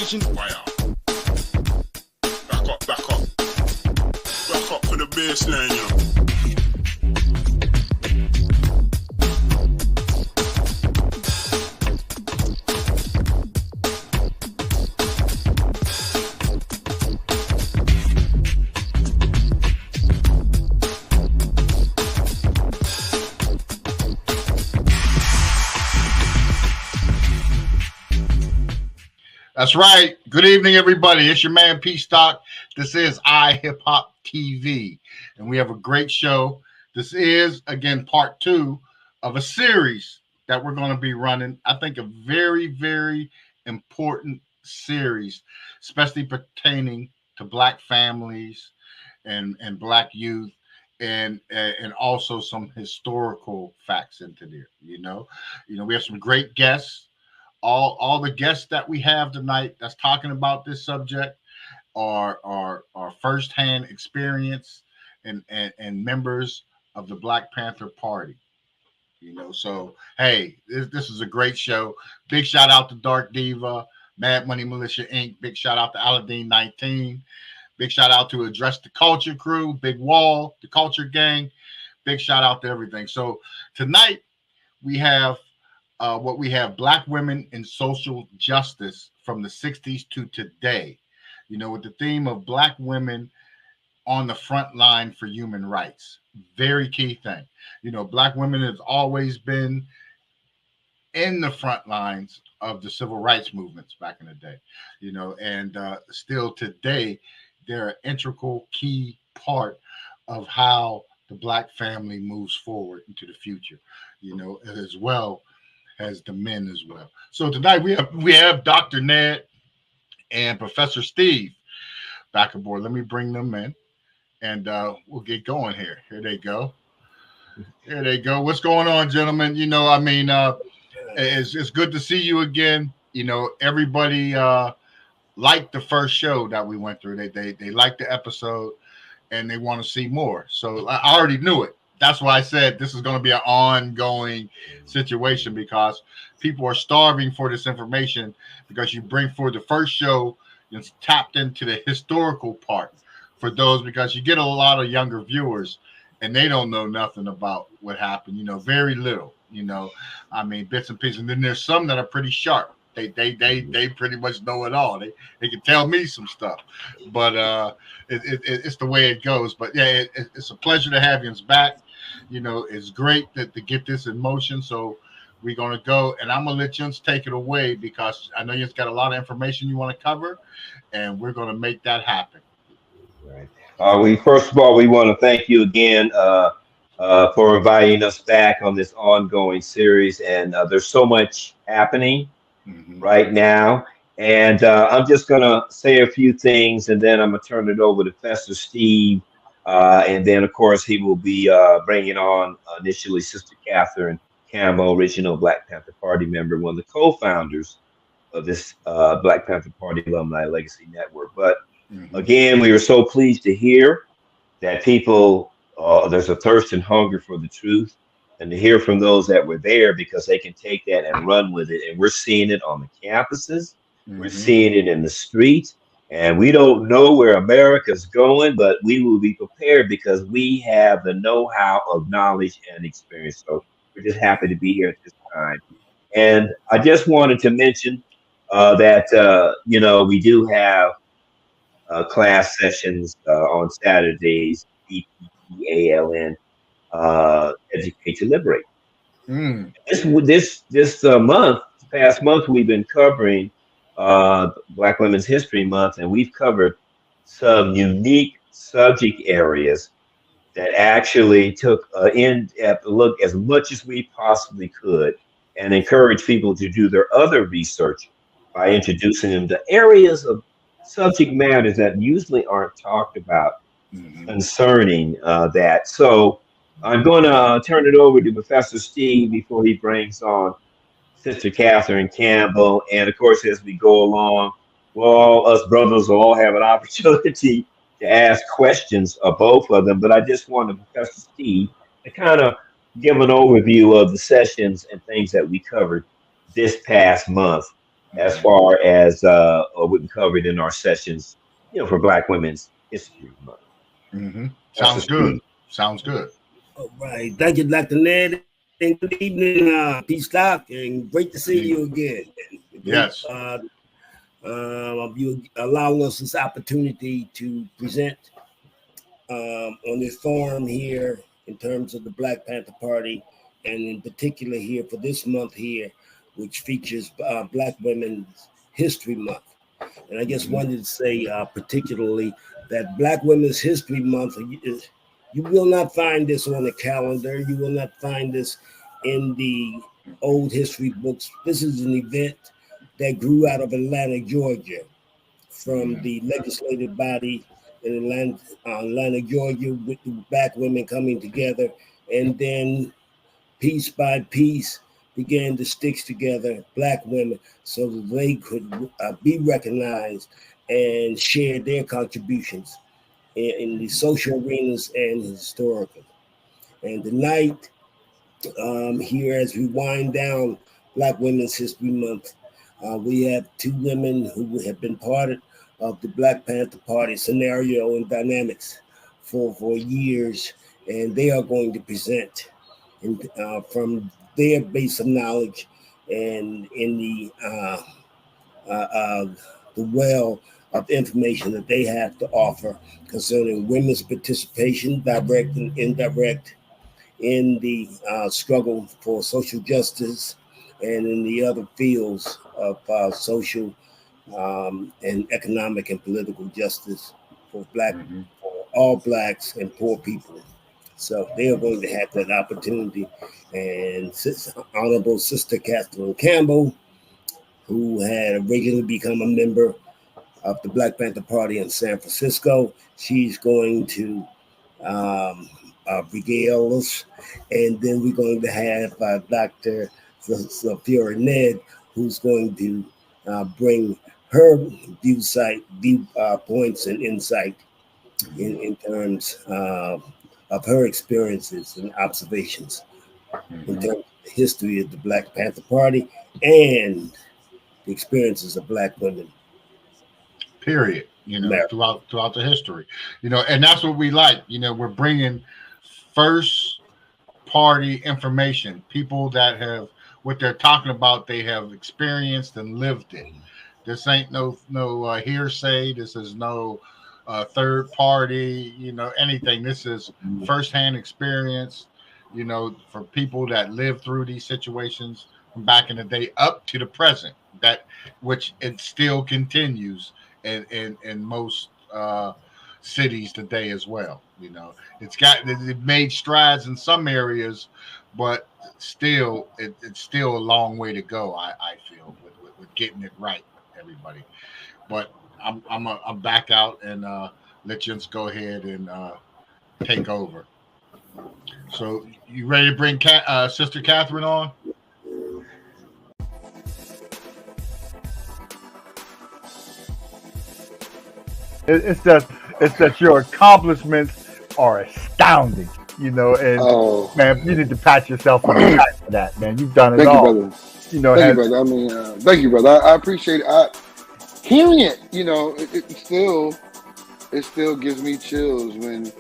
television. Wow. Back up, back up. Back up for the baseline, yo. That's right. Good evening, everybody. It's your man, P Stock. This is iHipHopTV, and we have a great show. This is, again, part 2 of a series that we're going to be running. I think a very, very important series, especially pertaining to Black families and Black youth, and also some historical facts into there. You know, we have some great guests. All the guests that we have tonight that's talking about this subject are firsthand experience and members of the Black Panther Party. So hey, this is a great show. Big shout out to Dark Diva, Mad Money Militia Inc. Big shout out to Aladdin 19. Big shout out to Address the Culture crew, Big Wall, the Culture Gang. Big shout out to everything. So tonight we have Black women in social justice from the 60s to today, with the theme of Black women on the front line for human rights. Very key thing. Black women has always been in the front lines of the civil rights movements back in the day, and still today, they're an integral key part of how the Black family moves forward into the future, as well as the men as well. So tonight we have Dr. Ned and Professor Steve back aboard. Let me bring them in, and we'll get going here. Here they go. Here they go. What's going on, gentlemen? It's good to see you again. Everybody liked the first show that we went through. They liked the episode, and they want to see more. So I already knew it. That's why I said this is going to be an ongoing situation, because people are starving for this information, because you bring forward the first show, it's tapped into the historical part for those, because you get a lot of younger viewers and they don't know nothing about what happened, very little, bits and pieces. And then there's some that are pretty sharp. They pretty much know it all. They can tell me some stuff, but it's the way it goes. But yeah, it's a pleasure to have you back. It's great to get this in motion. So we're gonna go, and I'm gonna let you take it away, because I know you've got a lot of information you want to cover, and we're gonna make that happen. Right. First of all, we want to thank you again for inviting us back on this ongoing series. And there's so much happening right now. And I'm just going to say a few things, and then I'm going to turn it over to Professor Steve. And then, of course, he will be bringing on initially Sister Catherine Campbell, original Black Panther Party member, one of the co-founders of this Black Panther Party Alumni Legacy Network. But again, we were so pleased to hear that people, there's a thirst and hunger for the truth, and to hear from those that were there, because they can take that and run with it. And we're seeing it on the campuses. We're seeing it in the streets. And we don't know where America's going, but we will be prepared, because we have the know-how of knowledge and experience. So we're just happy to be here at this time. And I just wanted to mention that, we do have class sessions on Saturdays, EPALN, Educate to Liberate. This past month, we've been covering Black Women's History Month, and we've covered some unique subject areas that actually took an in-depth look as much as we possibly could, and encourage people to do their other research by introducing them to areas of subject matters that usually aren't talked about concerning that. So I'm going to turn it over to Professor Steve before he brings on Sister Catherine Campbell. And of course, as we go along, us brothers will all have an opportunity to ask questions of both of them. But I just wanted Professor Steve to kind of give an overview of the sessions and things that we covered this past month as far as what we covered in our sessions, for Black Women's History Month. Mm-hmm. Sounds good. Sounds good. All right. Thank you, Dr. Ned. And good evening, Peace Doc, and great to see you again. Yes. You allowing us this opportunity to present on this forum here in terms of the Black Panther Party, and in particular here for this month here, which features Black Women's History Month. And I just wanted to say particularly that Black Women's History Month, you will not find this on the calendar. You will not find this in the old history books. This is an event that grew out of Atlanta, Georgia, from the legislative body in Atlanta, Georgia, with the Black women coming together, and then piece by piece began to stitch together Black women so that they could be recognized and share their contributions in the social arenas and historical. And tonight, here as we wind down Black Women's History Month, we have two women who have been part of the Black Panther Party scenario and dynamics for years, and they are going to present from their base of knowledge and in the well of information that they have to offer concerning women's participation, direct and indirect, in the struggle for social justice and in the other fields of social and economic and political justice for for all Blacks and poor people. So they are going to have that opportunity. And Honorable Sister Catherine Campbell, who had originally become a member of the Black Panther Party in San Francisco, she's going to regale us. And then we're going to have Dr. Sophia Ned, who's going to bring her viewpoints and insight in terms of her experiences and observations in terms of the history of the Black Panther Party and the experiences of Black women. Period. Throughout the history, and that's what we like. We're bringing first party information, people that have what they're talking about, they have experienced and lived it. This ain't no hearsay. This is no third party, anything. This is firsthand experience, for people that lived through these situations from back in the day up to the present, which it still continues in most cities today as well. It made strides in some areas, but still, it's still a long way to go. I feel with getting it right, everybody. But I'm back out and let Jens go ahead and take over. So you ready to bring Sister Catherine on? It's that your accomplishments are astounding, and man, you need to pat yourself on the back for that, man. You've done it all. Thank you, brother. I mean, thank you, brother. I appreciate it. Hearing it, it still gives me chills when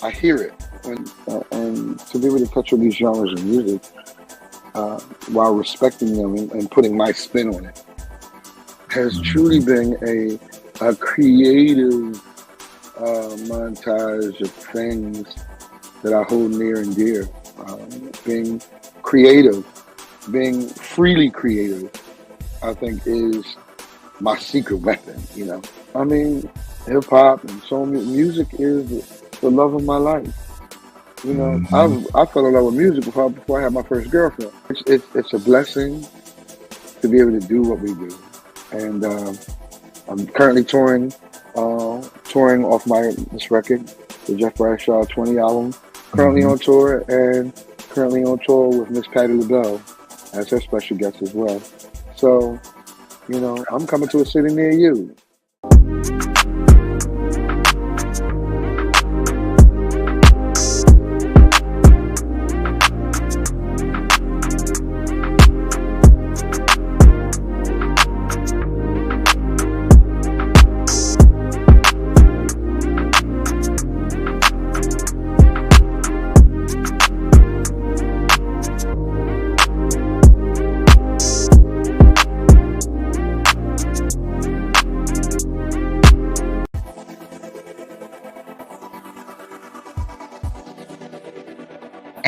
I hear it. And to be able to touch on these genres of music while respecting them and putting my spin on it has truly been a creative montage of things that I hold near and dear. Being creative, being freely creative, I think is my secret weapon. I mean, hip hop and soul music is the love of my life. I fell in love with music before I had my first girlfriend. It's a blessing to be able to do what we do, and I'm currently touring off this record, the Jeff Bradshaw 20 album. Currently on tour, and currently on tour with Miss Patti LaBelle as her special guest as well. So, I'm coming to a city near you.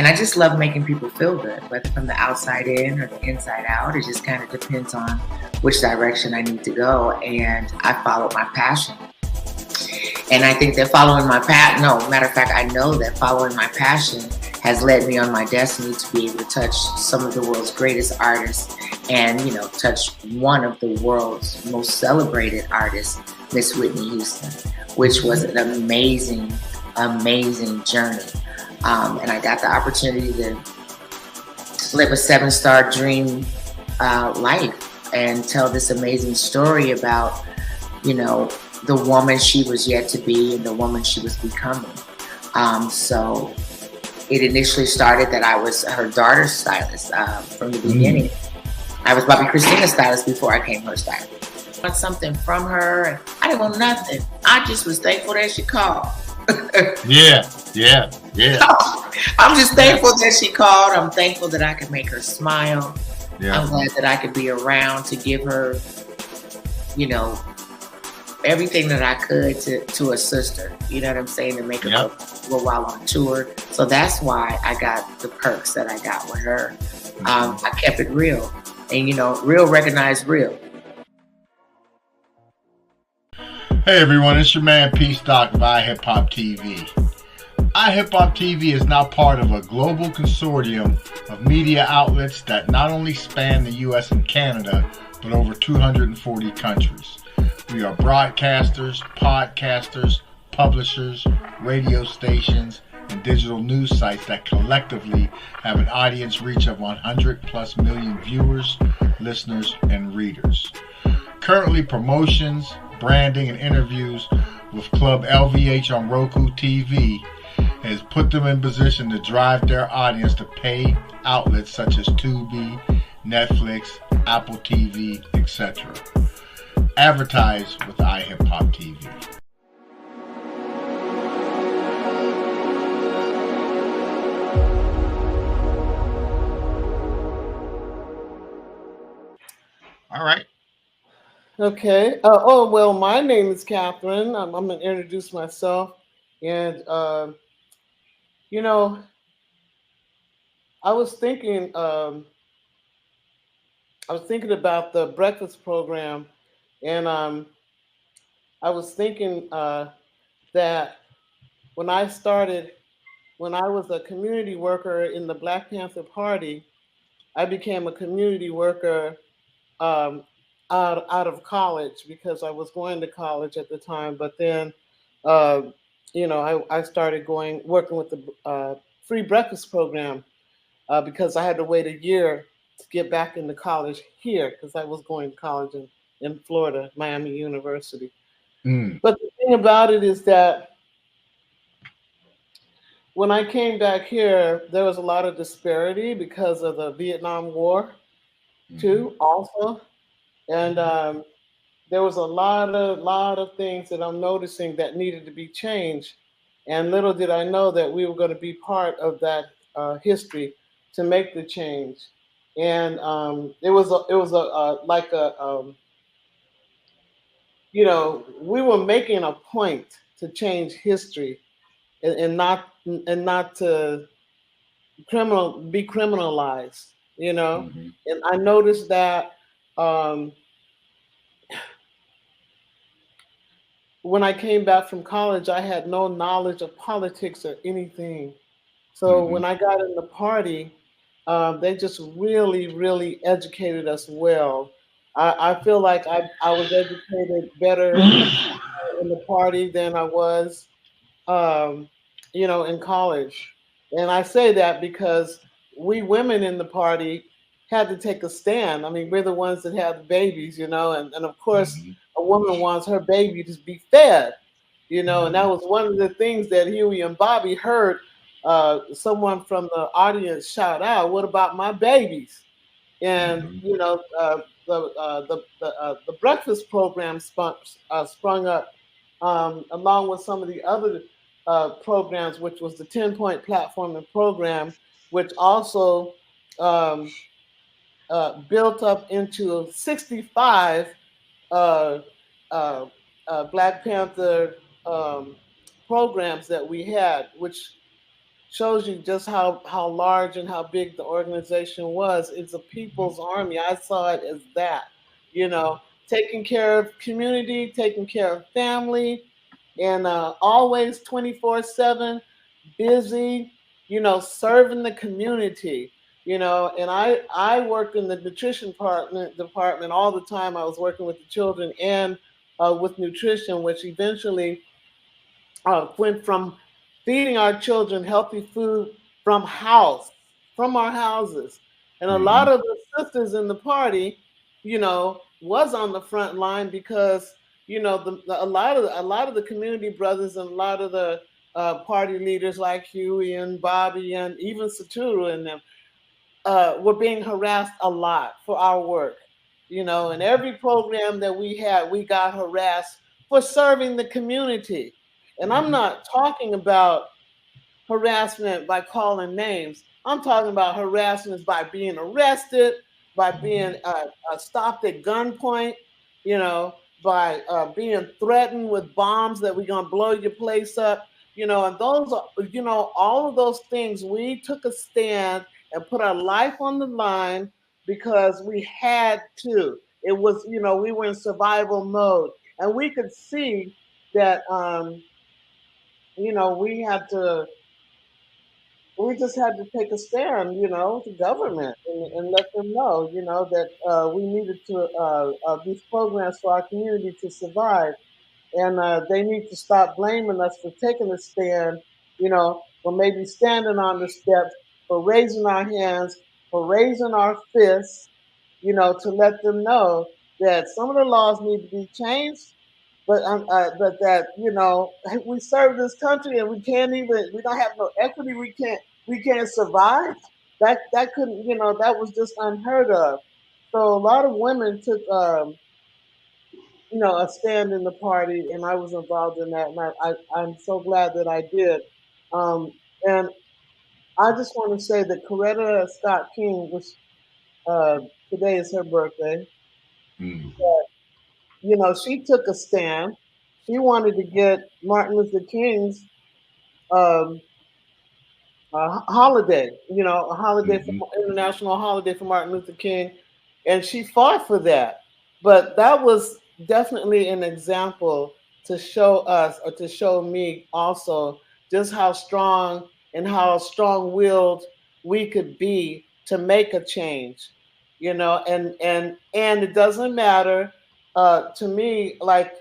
I just love making people feel good, whether from the outside in or the inside out. It just kind of depends on which direction I need to go. And I followed my passion. And I think that matter of fact, I know that following my passion has led me on my destiny to be able to touch some of the world's greatest artists and, touch one of the world's most celebrated artists, Miss Whitney Houston, which was an amazing, amazing journey. And I got the opportunity to live a 7-star dream life and tell this amazing story about, the woman she was yet to be and the woman she was becoming. So it initially started that I was her daughter's stylist from the beginning. I was Bobby Christina's stylist before I came her stylist. I want something from her. I didn't want nothing. I just was thankful that she called. Yeah. I'm just thankful that she called. I'm thankful that I could make her smile. Yeah. I'm glad that I could be around to give her, everything that I could to a sister. You know what I'm saying? To make her go while on tour. So that's why I got the perks that I got with her. I kept it real. And, real recognize real. Hey everyone, it's your man P Stock of iHipHopTV. iHipHopTV is now part of a global consortium of media outlets that not only span the US and Canada, but over 240 countries. We are broadcasters, podcasters, publishers, radio stations, and digital news sites that collectively have an audience reach of 100+ million viewers, listeners, and readers. Currently, promotions, branding, and interviews with Club LVH on Roku TV has put them in position to drive their audience to pay outlets such as Tubi, Netflix, Apple TV, etc. Advertise with iHipHopTV. All right. Okay. Well, my name is Catherine. I'm going to introduce myself. And, I was thinking about the breakfast program. And I was thinking that when I was a community worker in the Black Panther Party, I became a community worker out of college because I was going to college at the time. But then, I started working with the free breakfast program because I had to wait a year to get back into college here because I was going to college in Florida, Miami University. But the thing about it is that when I came back here, there was a lot of disparity because of the Vietnam War, too, also. And there was a lot of things that I'm noticing that needed to be changed. And little did I know that we were going to be part of that history to make the change. And we were making a point to change history and not to be criminalized, And I noticed that when I came back from college, I had no knowledge of politics or anything. So when I got in the party, they just really, really educated us well. I feel like I was educated better in the party than I was, in college. And I say that because we women in the party had to take a stand. I mean, we're the ones that have the babies, and of course, a woman wants her baby to be fed, and that was one of the things that Huey and Bobby heard someone from the audience shout out, "What about my babies?" And the breakfast program sprung up along with some of the other programs, which was the 10-point platform and program, which also built up into 65 Black Panther programs that we had, which shows you just how large and how big the organization was. It's a people's army. I saw it as that, you know, taking care of community, taking care of family, and always 24/7 busy, you know, serving the community, you know. And I worked in the nutrition department all the time. I was working with the children and with nutrition, which eventually went from feeding our children healthy food from our houses. And a lot of the sisters in the party, you know, was on the front line because, you know, a lot of the community brothers and a lot of the party leaders like Huey and Bobby and even Saturu and them were being harassed a lot for our work. You know, in every program that we had, we got harassed for serving the community. And I'm not talking about harassment by calling names. I'm talking about harassment by being arrested, by being stopped at gunpoint, you know, by being threatened with bombs that we're going to blow your place up, you know, and those are, you know, all of those things. We took a stand and put our life on the line because we had to. It was, you know, we were in survival mode, and we could see that, you know, we just had to take a stand, you know, to government and let them know, you know, that we needed to these programs for our community to survive, and they need to stop blaming us for taking a stand, you know, for maybe standing on the steps, for raising our hands, for raising our fists, you know, to let them know that some of the laws need to be changed, but that, you know, we serve this country and we don't have no equity, we can't survive. That couldn't, you know, that was just unheard of. So a lot of women took you know, a stand in the party, and I was involved in that, and I'm so glad that I did. And I just want to say that Coretta Scott King, which uh, today is her birthday, you know, she took a stand. She wanted to get Martin Luther King's um, holiday, you know, a holiday for international holiday for Martin Luther King, and she fought for that. But that was definitely an example to show us, or to show me also, just how strong and how strong-willed we could be to make a change, you know. And it doesn't matter to me, like,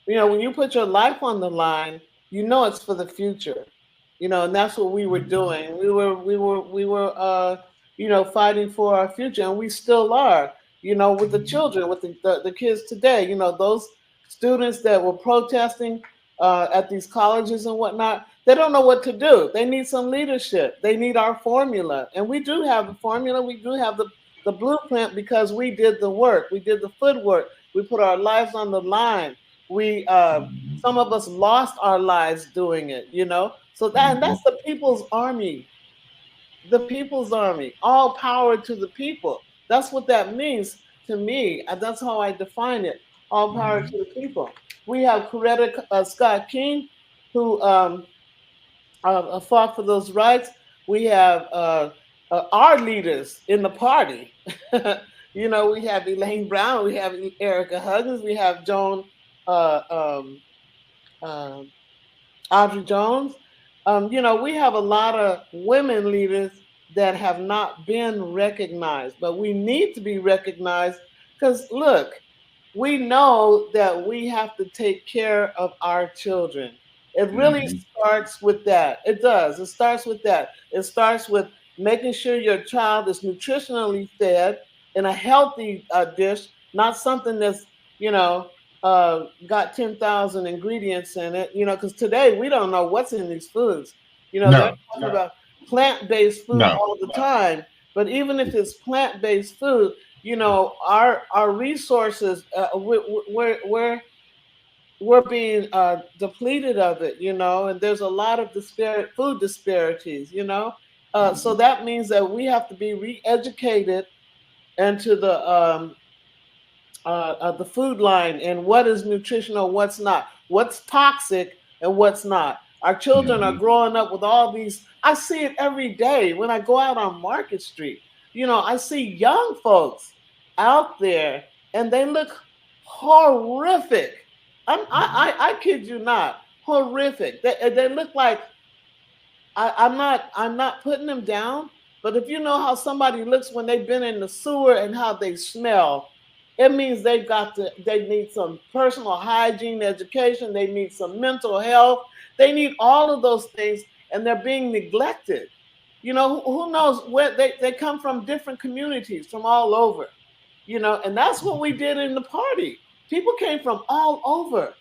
you know, when you put your life on the line, you know it's for the future. You know, and that's what we were doing. We were you know, fighting for our future, and we still are, you know, with the children, with the kids today, you know, those students that were protesting at these colleges and whatnot, they don't know what to do. They need some leadership. They need our formula. And we do have the formula. We do have the blueprint because we did the work. We did the footwork. We put our lives on the line. We some of us lost our lives doing it, you know. So and that's the people's army. The people's army. All power to the people. That's what that means to me. That's how I define it. All power to the people. We have Coretta Scott King, who fought for those rights. We have our leaders in the party. You know, we have Elaine Brown, we have Erica Huggins, we have Joan uh, um, um, Audrey Jones. You know, we have a lot of women leaders that have not been recognized, but we need to be recognized because, look, we know that we have to take care of our children. It really starts with that. It does. It starts with that. It starts with making sure your child is nutritionally fed in a healthy dish, not something that's, you know, got 10,000 ingredients in it, you know, because today we don't know what's in these foods. You know, they're talking about plant-based food all the time, but even if it's plant-based food, you know, our resources, we're being depleted of it, you know, and there's a lot of food disparities, you know. So that means that we have to be re-educated into the food line and what is nutritional, what's not, what's toxic and what's not. Our children are growing up with all these. I see it every day when I go out on Market Street. You know, I see young folks out there and they look horrific. I kid you not, horrific. They look like I'm not putting them down, but if you know how somebody looks when they've been in the sewer and how they smell, it means they need some personal hygiene education, they need some mental health, they need all of those things, and they're being neglected. You know, who knows where they come from, different communities from all over, you know, and that's what we did in the party. People came from all over.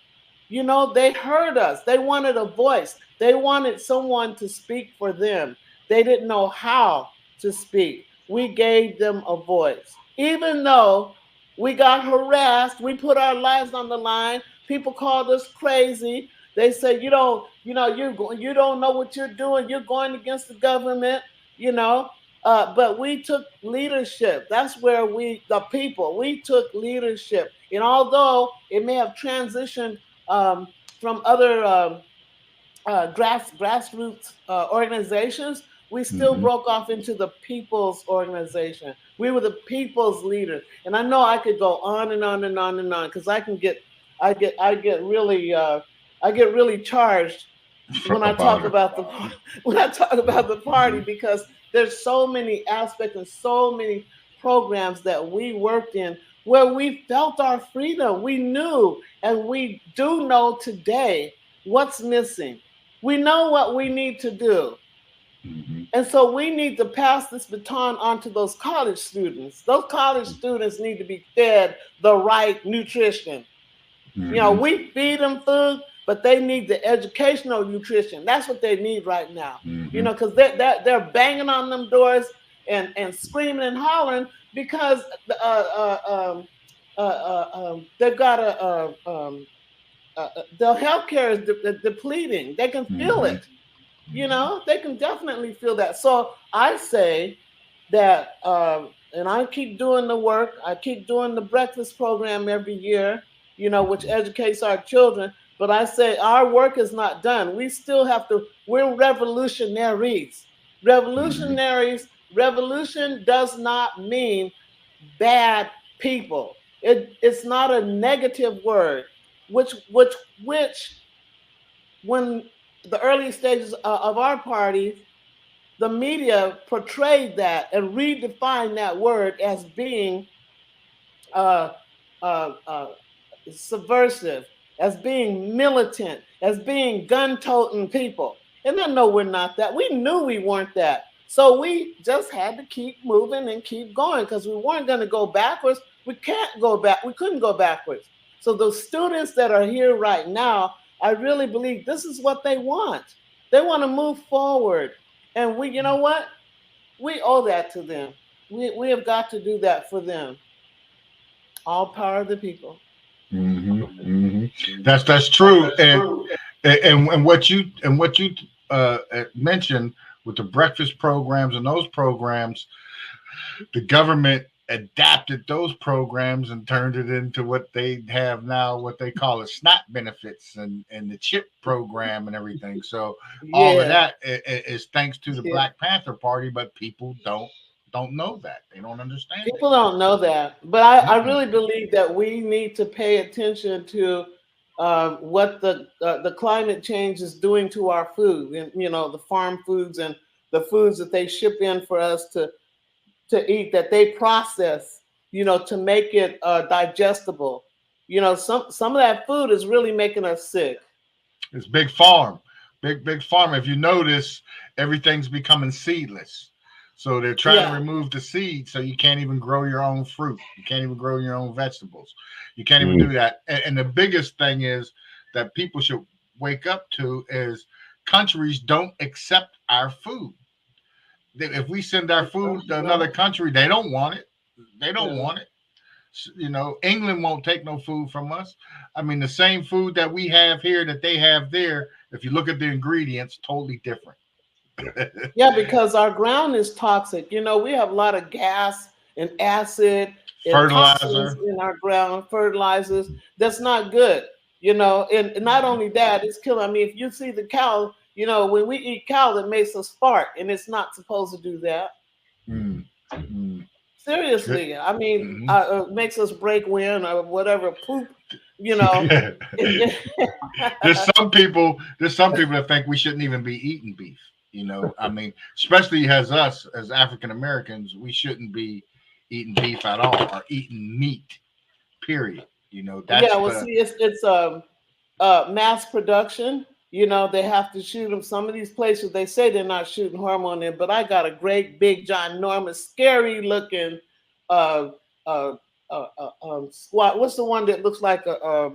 You know, they heard us. They wanted a voice. They wanted someone to speak for them. They didn't know how to speak. We gave them a voice. Even though we got harassed, we put our lives on the line. People called us crazy. They said, you don't know what you're doing. You're going against the government, you know. But we took leadership. That's where we took leadership. And although it may have transitioned from other grassroots organizations, we still broke off into the people's organization. We were the people's leaders, and I know I could go on and on and on and on because I get really charged when I talk about the party because there's so many aspects and so many programs that we worked in where we felt our freedom. We knew, and we do know today what's missing. We know what we need to do. And so we need to pass this baton on to those college students. Those college students need to be fed the right nutrition. You know, we feed them food, but they need the educational nutrition. That's what they need right now. You know, because they're banging on them doors and screaming and hollering because they've got the healthcare is depleting. They can feel it. You know, they can definitely feel that. So I say that, and I keep doing the work. I keep doing the breakfast program every year, you know, which educates our children. But I say our work is not done. We still have to, we're revolutionaries. Revolutionaries, revolution does not mean bad people. It's not a negative word, which when the early stages of our party, the media portrayed that and redefined that word as being subversive, as being militant, as being gun-toting people. And I know we're not that. We knew we weren't that. So we just had to keep moving and keep going because we weren't going to go backwards. We can't go back. We couldn't go backwards. So the students that are here right now, I really believe this is what they want. They want to move forward. And we, you know what? We owe that to them. We have got to do that for them. All power of the people. That's true. And what you mentioned with the breakfast programs and those programs, the government adapted those programs and turned it into what they have now, what they call it SNAP benefits and the CHIP program and everything. So all of that is thanks to the Black Panther Party, but people don't know that. They don't understand. People don't know that. But I really believe that we need to pay attention to what the climate change is doing to our food, and you know, the farm foods and the foods that they ship in for us to eat, that they process, you know, to make it digestible. You know, some of that food is really making us sick. It's big farm. If you notice, everything's becoming seedless. So they're trying to remove the seed, so you can't even grow your own fruit. You can't even grow your own vegetables. You can't even do that. And the biggest thing is that people should wake up to is countries don't accept our food. If we send our food to another country, they don't want it. They don't want it. You know, England won't take no food from us. I mean, the same food that we have here that they have there, if you look at the ingredients, totally different. Yeah, because our ground is toxic. You know, we have a lot of gas and acid and fertilizer in our ground, fertilizers. That's not good. you know, and not only that, it's killing. I mean, if you see the cow, you know, when we eat cow, it makes us fart, and it's not supposed to do that. Seriously, I mean, it makes us break wind or whatever, poop, you know. There's some people that think we shouldn't even be eating beef. You know, I mean, especially as us as African Americans, we shouldn't be eating beef at all or eating meat. Period. You know, that's see, it's mass production. You know, they have to shoot them. Some of these places, they say they're not shooting hormone in, but I got a great, big, ginormous, scary looking squat. What's the one that looks like a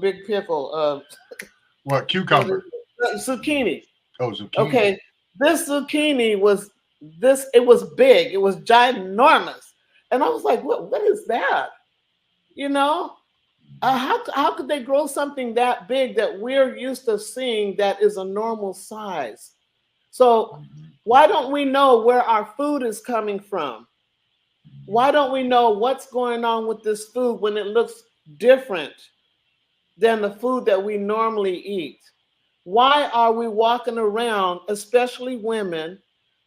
big pickle? What, cucumber? Zucchini. Oh, zucchini. Okay, this zucchini was it was big. It was ginormous. And I was like, what is that? You know? How could they grow something that big that we're used to seeing that is a normal size? So why don't we know where our food is coming from? Why don't we know what's going on with this food when it looks different than the food that we normally eat? Why are we walking around, especially women,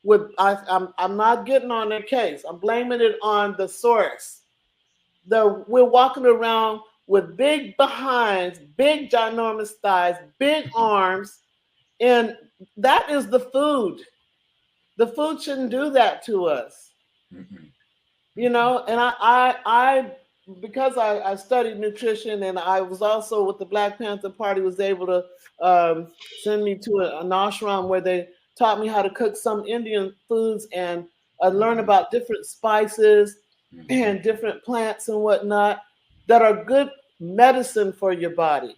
with I'm not getting on their case. I'm blaming it on the source. We're walking around with big behinds, big ginormous thighs, big arms, and that is the food. The food shouldn't do that to us. You know, and I because I studied nutrition and I was also with the Black Panther Party, was able to send me to an ashram where they taught me how to cook some Indian foods and learn about different spices and different plants and whatnot that are good medicine for your body.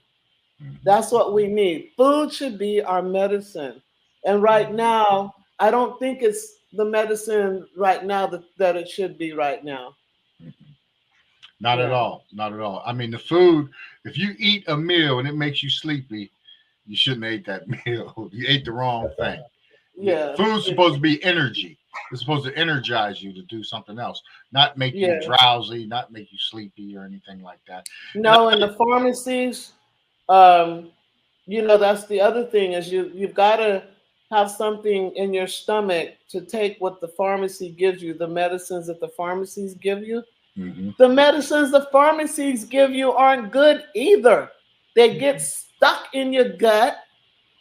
That's what we need. Food should be our medicine. And right now, I don't think it's the medicine right now that it should be right now. Not at all. Not at all. I mean, the food, if you eat a meal and it makes you sleepy, you shouldn't eat that meal. You ate the wrong thing. Yeah. Food's supposed to be energy. It's supposed to energize you to do something else, not make you drowsy, not make you sleepy or anything like that. No, in the pharmacies, you know, that's the other thing is you've got to have something in your stomach to take what the pharmacy gives you, the medicines that the pharmacies give you. The medicines the pharmacies give you aren't good either. They get stuck in your gut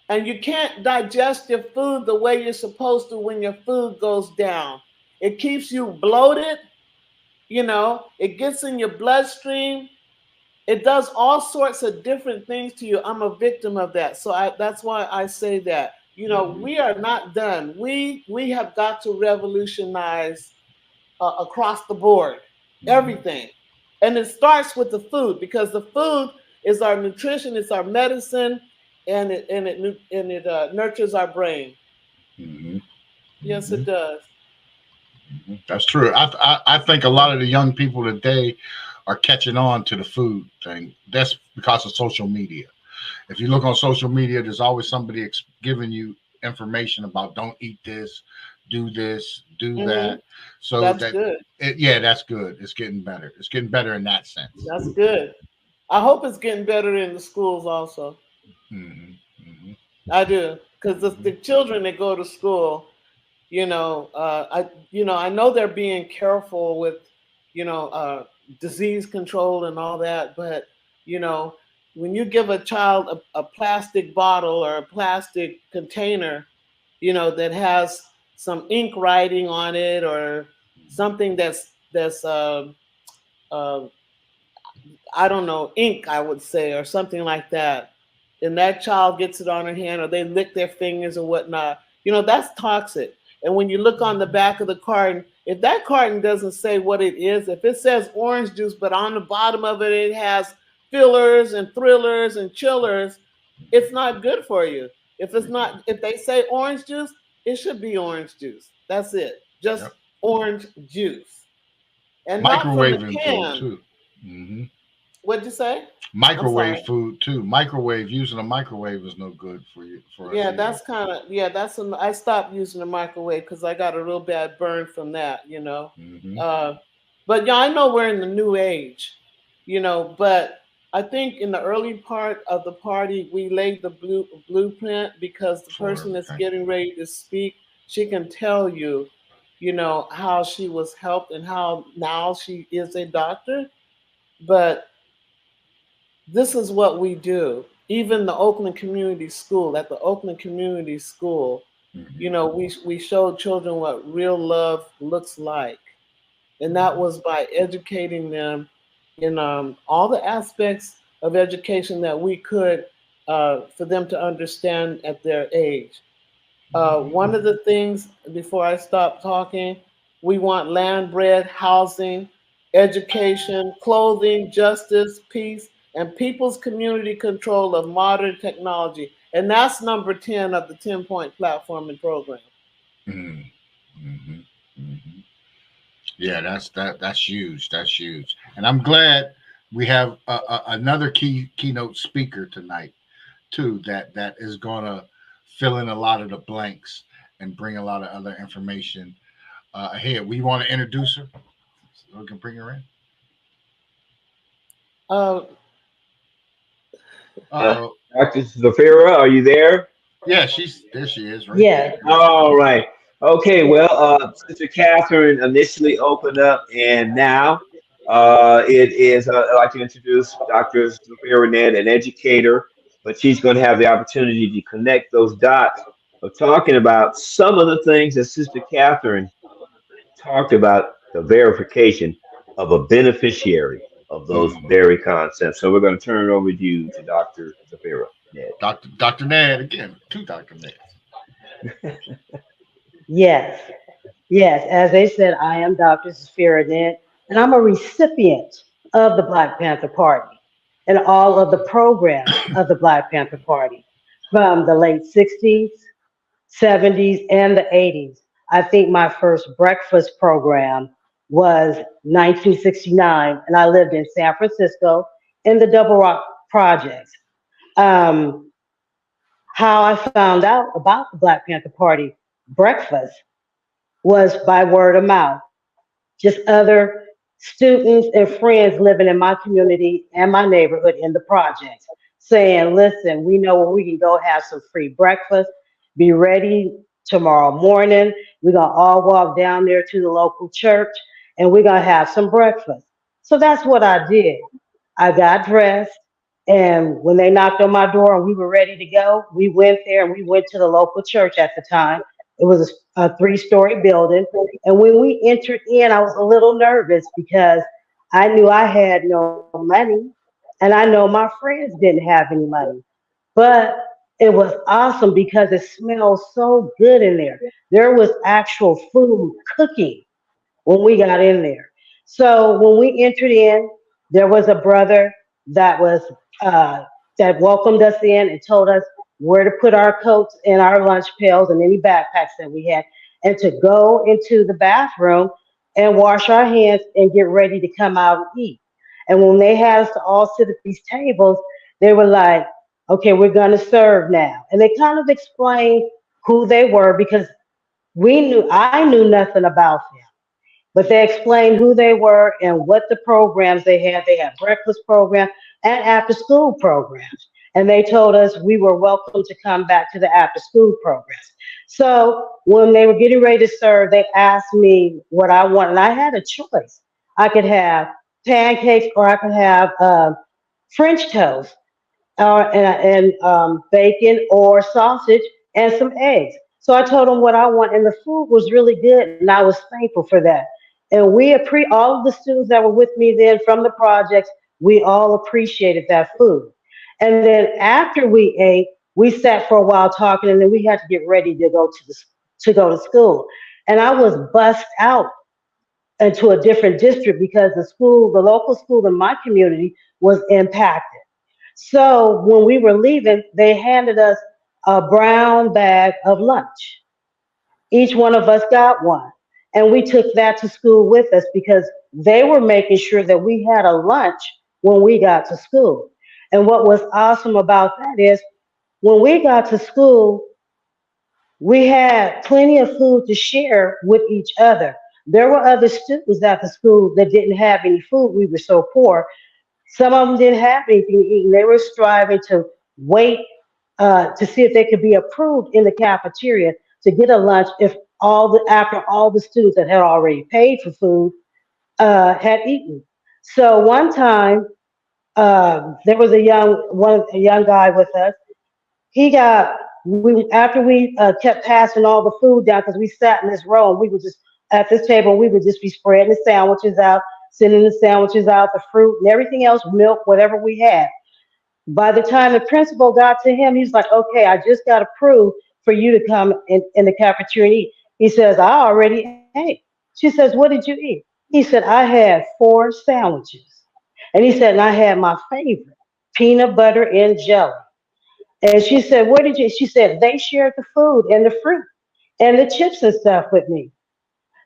and you can't digest your food the way you're supposed to when your food goes down. It keeps you bloated, you know, it gets in your bloodstream. It does all sorts of different things to you. I'm a victim of that. So that's why I say that. You know, we are not done. We have got to revolutionize across the board, everything. And it starts with the food because the food is our nutrition, it's our medicine, and it nurtures our brain. Yes, it does. That's true. I think a lot of the young people today are catching on to the food thing. That's because of social media. If you look on social media, there's always somebody giving you information about don't eat this, do this, do that. So that's good. That's good. It's getting better. It's getting better in that sense. That's good. I hope it's getting better in the schools also. I do, because the children that go to school, you know, I know they're being careful with, you know, disease control and all that, but you know, when you give a child a plastic bottle or a plastic container, you know, that has some ink writing on it or something that's I don't know, ink, I would say, or something like that, and that child gets it on her hand or they lick their fingers and whatnot, you know, that's toxic. And when you look on the back of the carton, if that carton doesn't say what it is, if it says orange juice, but on the bottom of it, it has fillers and thrillers and chillers, it's not good for you. If they say orange juice, it should be orange juice. That's it. Just orange juice. And microwaving food too. What'd you say? Microwave food too. Using a microwave is no good for you. That's kind of I stopped using the microwave because I got a real bad burn from that, you know. But yeah, I know we're in the new age, you know, but I think in the early part of the party, we laid the blueprint because the Sure. person that's Okay. getting ready to speak, she can tell you, how she was helped and how now she is a doctor. But this is what we do. Even the Oakland Community School, at the Oakland Community School, Mhm. we showed children what real love looks like. And that was by educating them in all the aspects of education that we could for them to understand at their age. One of the things, before I stop talking, we want land, bread, housing, education, clothing, justice, peace, and people's community control of modern technology. And that's number 10 of the 10-point platform and program. Mhm. Mhm. Mhm. Yeah, that's huge. That's huge, and I'm glad we have another keynote speaker tonight too. That is gonna fill in a lot of the blanks and bring a lot of other information ahead. We want to introduce her so we can bring her in. Uh, Uh oh. Dr. Zafira, are you there? Yeah, she's there. She is right Yeah, there. All right. Okay. yeah. Well, Sister Catherine initially opened up, and now it is. I'd like to introduce Dr. Zafira Ned, an educator, but she's going to have the opportunity to connect those dots of talking about some of the things that Sister Catherine talked about, the verification of a beneficiary of those Mhm. very concepts. So we're going to turn it over to you, to Dr. Zafira Ned. Dr. Ned again. Two Dr. Neds. Yes, yes. As they said, I am Dr. Safira Ned, and I'm a recipient of the Black Panther Party and all of the programs of the Black Panther Party from the late 60s, 70s, and the 80s. I think my first breakfast program was 1969, and I lived in San Francisco in the Double Rock Projects. Um, how I found out about the Black Panther Party breakfast was by word of mouth. Just other students and friends living in my community and my neighborhood in the projects saying, listen, we know where we can go have some free breakfast. Be ready tomorrow morning. We're going to all walk down there to the local church and we're going to have some breakfast. So that's what I did. I got dressed, and when they knocked on my door and we were ready to go, we went there and we went to the local church at the time. It was a three-story building. And when we entered in, I was a little nervous because I knew I had no money and I know my friends didn't have any money. But it was awesome because it smelled so good in there. There was actual food cooking when we got in there. So when we entered in, there was a brother that was uh, that welcomed us in and told us where to put our coats and our lunch pails and any backpacks that we had, and to go into the bathroom and wash our hands and get ready to come out and eat. And when they had us to all sit at these tables, they were like, "Okay, we're going to serve now," and they kind of explained who they were because I knew nothing about them, but they explained who they were and what the programs they had. They had breakfast programs and after school programs. And they told us we were welcome to come back to the after school programs. So when they were getting ready to serve, they asked me what I wanted. And I had a choice. I could have pancakes or I could have French toast and bacon or sausage and some eggs. So I told them what I want, and the food was really good, and I was thankful for that. And all of the students that were with me then from the projects, we all appreciated that food. And then after we ate, we sat for a while talking, and then we had to get ready to go to school. And I was bussed out into a different district because the local school in my community was impacted. So when we were leaving, they handed us a brown bag of lunch. Each one of us got one. And we took that to school with us because they were making sure that we had a lunch when we got to school. And what was awesome about that is when we got to school, we had plenty of food to share with each other. There were other students at the school that didn't have any food. We were so poor, Some of them didn't have anything to eat, and they were striving to wait to see if they could be approved in the cafeteria to get a lunch if after all the students that had already paid for food had eaten. So one time there was a young guy with us. He got we after we kept passing all the food down because we sat in this row and we would just at this table we would just be spreading the sandwiches out, sending the sandwiches out, the fruit and everything else, milk, whatever we had. By the time the principal got to him, he's like, "Okay, I just got approved for you to come in the cafeteria and eat." He says, "I already ate." She says, "What did you eat?" He said, "I had 4 sandwiches," and he said, "And I had my favorite, peanut butter and jelly." And she said, "What did you?" She said, "They shared the food and the fruit and the chips and stuff with me."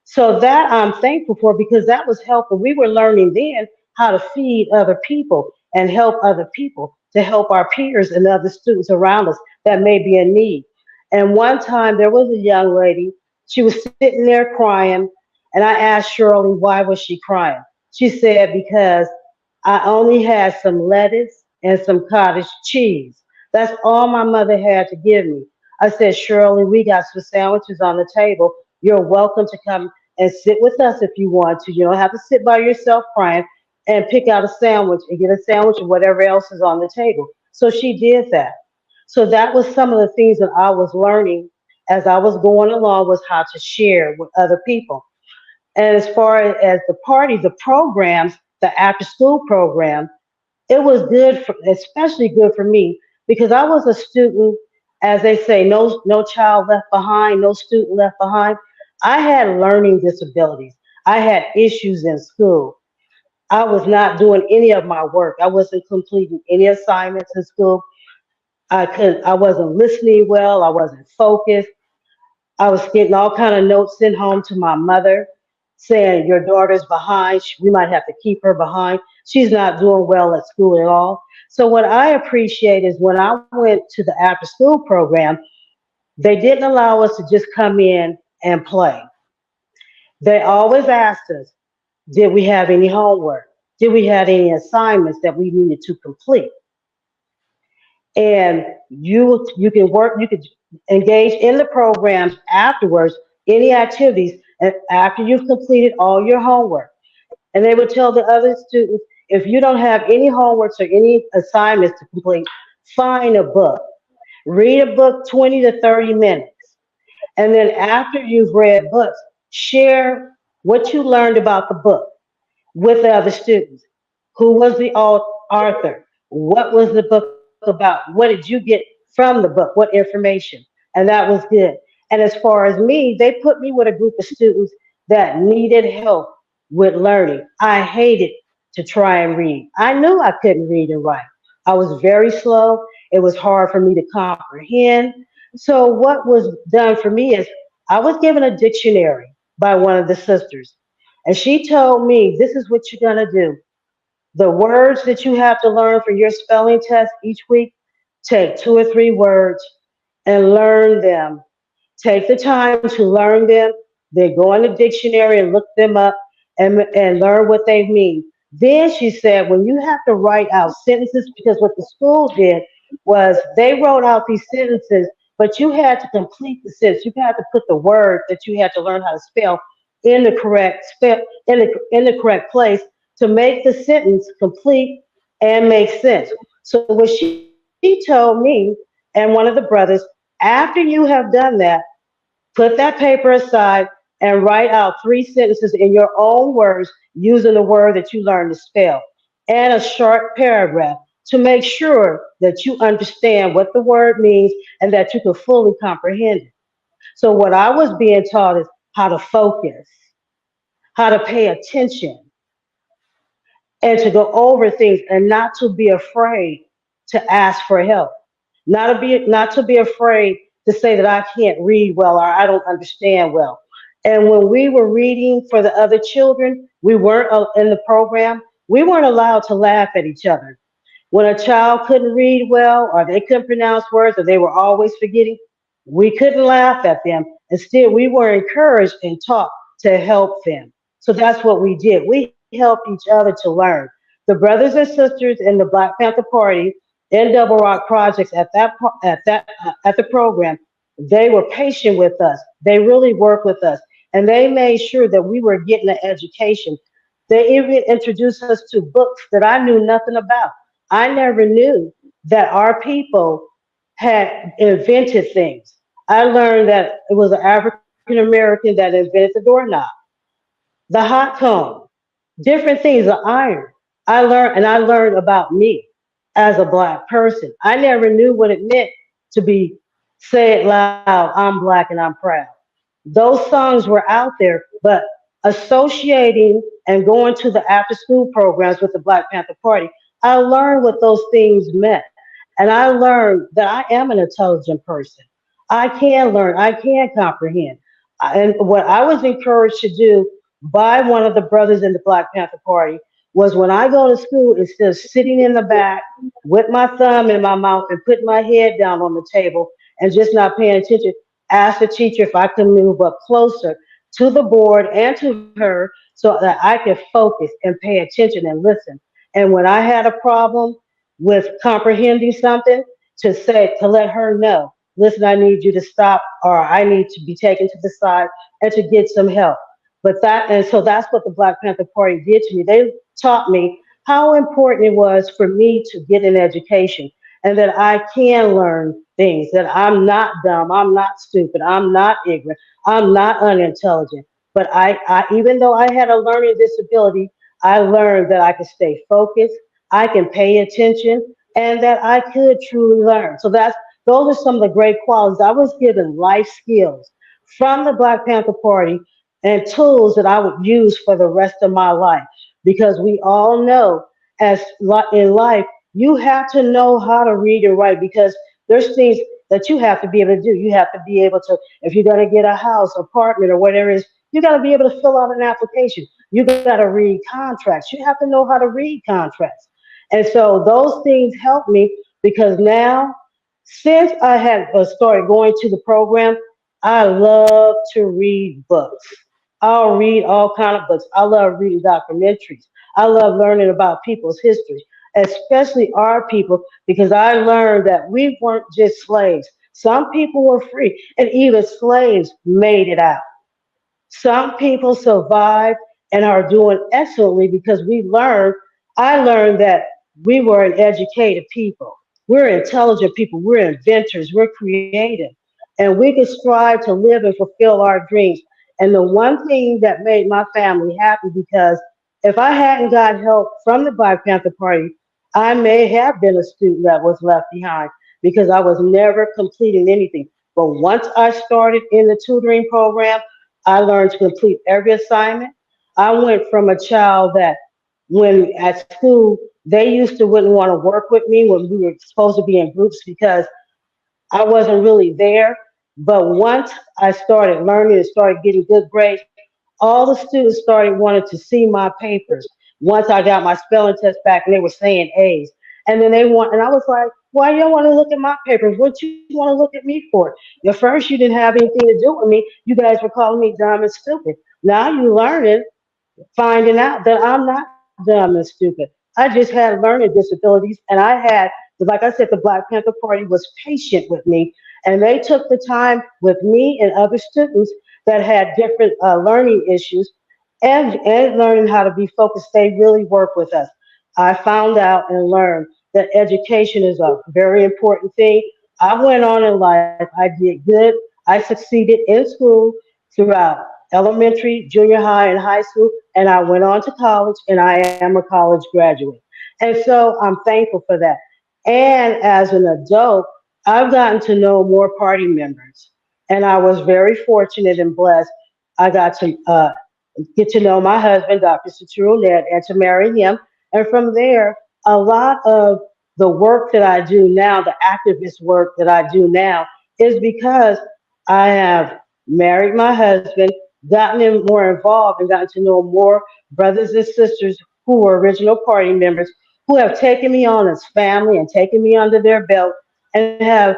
So that I'm thankful for because that was helpful. We were learning then how to feed other people and help other people to help our peers and other students around us that may be in need. And one time there was a young lady, she was sitting there crying, and I asked Shirley why was she crying. She said, "Because I only had some lettuce and some cottage cheese. That's all my mother had to give me." I said, "Shirley, we got some sandwiches on the table. You're welcome to come and sit with us if you want to. You don't have to sit by yourself crying and pick out a sandwich and get a sandwich or whatever else is on the table." So she did that. So that was some of the things that I was learning as I was going along was how to share with other people. And as far as the party, the programs, the after school program, it was good for, especially good for me because I was a student, as they say, no child left behind, no student left behind. I had learning disabilities. I had issues in school. I was not doing any of my work. I wasn't completing any assignments in school. I wasn't listening well. I wasn't focused. I was getting all kind of notes sent home to my mother saying your daughter's behind. We might have to keep her behind. She's not doing well at school at all. So what I appreciate is when I went to the after school program, they didn't allow us to just come in and play. They always asked us, did we have any homework? Did we have any assignments that we needed to complete? And you can work, you could engage in the programs afterwards, any activities, and after you've completed all your homework. And they would tell the other students, if you don't have any homeworks or any assignments to complete, find a book. Read a book 20 to 30 minutes. And then after you've read books, share what you learned about the book with the other students. Who was the author? What was the book about? What did you get from the book? What information? And that was good. And as far as me, they put me with a group of students that needed help with learning. I hated to try and read. I knew I couldn't read and write. I was very slow. It was hard for me to comprehend. So what was done for me is I was given a dictionary by one of the sisters. And she told me, this is what you're going to do. The words that you have to learn for your spelling test each week, take 2 or 3 words and learn them. Take the time to learn them, then go in the dictionary and look them up and learn what they mean. Then she said, when you have to write out sentences, because what the school did was they wrote out these sentences, but you had to complete the sentence. You had to put the word that you had to learn how to spell in the correct in the correct place to make the sentence complete and make sense. So what she told me and one of the brothers, after you have done that, put that paper aside and write out 3 sentences in your own words using the word that you learned to spell and a short paragraph to make sure that you understand what the word means and that you can fully comprehend it. So what I was being taught is how to focus, how to pay attention, and to go over things and not to be afraid to ask for help. Not to be afraid to say that I can't read well or I don't understand well. And when we were reading for the other children, we weren't in the program, we weren't allowed to laugh at each other. When a child couldn't read well or they couldn't pronounce words or they were always forgetting, we couldn't laugh at them. Instead, we were encouraged and taught to help them. So that's what we did. We helped each other to learn. The brothers and sisters in the Black Panther Party in Double Rock Projects at the program, they were patient with us. They really worked with us, and they made sure that we were getting an education. They even introduced us to books that I knew nothing about. I never knew that our people had invented things. I learned that it was an African American that invented the doorknob, the hot comb, different things, the iron. I learned about me as a black person. I never knew what it meant to be say it loud, I'm black and I'm proud. Those songs were out there, but associating and going to the after school programs with the Black Panther Party, I learned what those things meant. And I learned that I am an intelligent person. I can learn, I can comprehend. And what I was encouraged to do by one of the brothers in the Black Panther Party was when I go to school, instead of sitting in the back with my thumb in my mouth and putting my head down on the table and just not paying attention, ask the teacher if I can move up closer to the board and to her so that I could focus and pay attention and listen. And when I had a problem with comprehending something, to let her know, listen, I need you to stop, or I need to be taken to the side and to get some help. And so that's what the Black Panther Party did to me. They taught me how important it was for me to get an education and that I can learn things, that I'm not dumb, I'm not stupid, I'm not ignorant, I'm not unintelligent. But even though I had a learning disability, I learned that I could stay focused, I can pay attention, and that I could truly learn. So those are some of the great qualities. I was given life skills from the Black Panther Party and tools that I would use for the rest of my life. Because we all know, in life, you have to know how to read and write because there's things that you have to be able to do. You have to be able to, if you're going to get a house, apartment, or whatever it is, you got to be able to fill out an application. You got to read contracts. You have to know how to read contracts. And so those things help me because now, since I had started going to the program, I love to read books. I'll read all kind of books. I love reading documentaries. I love learning about people's history, especially our people, because I learned that we weren't just slaves. Some people were free, and even slaves made it out. Some people survived and are doing excellently because I learned that we were an educated people. We're intelligent people. We're inventors. We're creative. And we can strive to live and fulfill our dreams. And the one thing that made my family happy, because if I hadn't got help from the Black Panther Party, I may have been a student that was left behind because I was never completing anything. But once I started in the tutoring program, I learned to complete every assignment. I went from a child that when at school, they used to wouldn't want to work with me when we were supposed to be in groups because I wasn't really there. But once I started learning and started getting good grades, all the students started wanting to see my papers. Once I got my spelling test back and they were saying A's. And I was like, why you don't want to look at my papers? What you want to look at me for? At first you didn't have anything to do with me. You guys were calling me dumb and stupid. Now you learning, finding out that I'm not dumb and stupid. I just had learning disabilities, and like I said, the Black Panther Party was patient with me, and they took the time with me and other students that had different learning issues and learning how to be focused. They really work with us. I found out and learned that education is a very important thing. I went on in life. I did good. I succeeded in school throughout elementary, junior high, and high school, and I went on to college, and I am a college graduate. And so I'm thankful for that. And as an adult, I've gotten to know more party members, and I was very fortunate and blessed. I got to get to know my husband, Dr. Saturo Ned, and to marry him. And from there, a lot of the work that I do now, the activist work that I do now, is because I have married my husband, gotten him more involved, and gotten to know more brothers and sisters who were original party members who have taken me on as family and taken me under their belt and have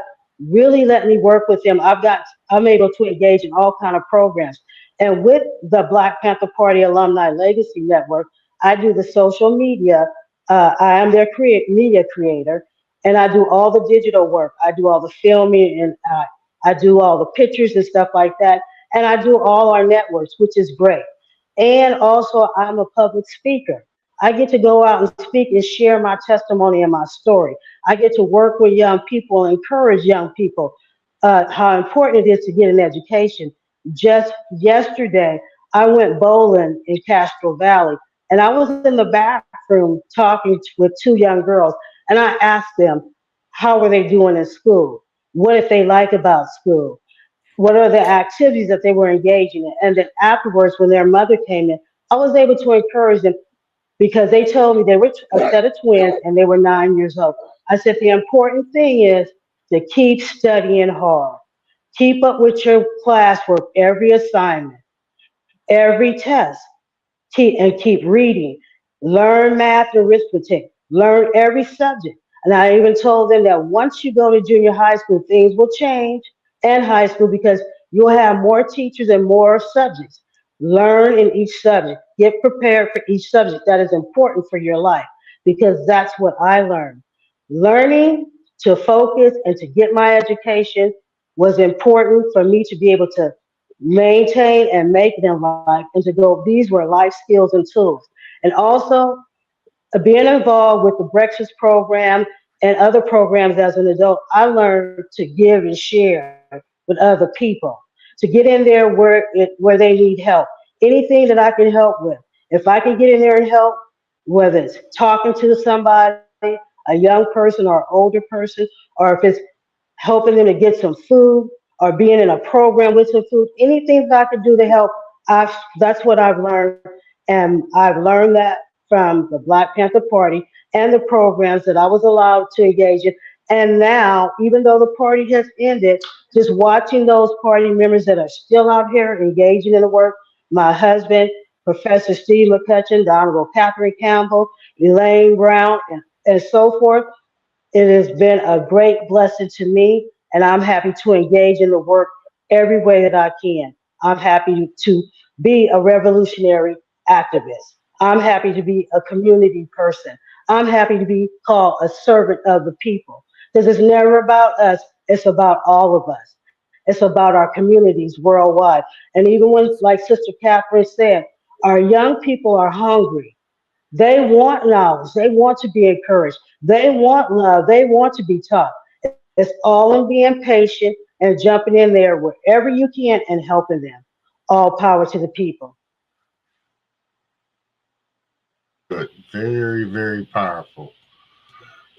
really let me work with them. I'm able to engage in all kind of programs. And with the Black Panther Party Alumni Legacy Network, I do the social media I am their media creator, and I do all the digital work. I do all the filming, and I do all the pictures and stuff like that. And I do all our networks, which is great. And also, I'm a public speaker. I get to go out and speak and share my testimony and my story. I get to work with young people, encourage young people how important it is to get an education. Just yesterday, I went bowling in Castro Valley, and I was in the bathroom talking with two young girls, and I asked them, how were they doing in school? What did they like about school? What are the activities that they were engaging in? And then afterwards, when their mother came in, I was able to encourage them because they told me they were a set of twins and they were 9 years old. I said, the important thing is to keep studying hard. Keep up with your classwork, every assignment, every test, keep reading, learn math and arithmetic, learn every subject. And I even told them that once you go to junior high school, things will change and high school because you'll have more teachers and more subjects. Learn in each subject. Get prepared for each subject that is important for your life because that's what I learned. Learning to focus and to get my education was important for me to be able to maintain and make it in life and to go, these were life skills and tools. And also being involved with the breakfast program and other programs as an adult, I learned to give and share with other people, to get in there where they need help. Anything that I can help with. If I can get in there and help, whether it's talking to somebody, a young person or an older person, or if it's helping them to get some food or being in a program with some food, anything that I could do to help, that's what I've learned. And I've learned that from the Black Panther Party and the programs that I was allowed to engage in. And now, even though the party has ended, just watching those party members that are still out here engaging in the work, my husband, Professor Steve McCutcheon, the Honorable Catherine Campbell, Elaine Brown, and so forth, it has been a great blessing to me, and I'm happy to engage in the work every way that I can. I'm happy to be a revolutionary activist. I'm happy to be a community person. I'm happy to be called a servant of the people because it's never about us, it's about all of us. It's about our communities worldwide. And even when, like Sister Catherine said, our young people are hungry. They want knowledge. They want to be encouraged. They want love. They want to be taught. It's all in being patient and jumping in there wherever you can and helping them. All power to the people. Good. Very, very powerful.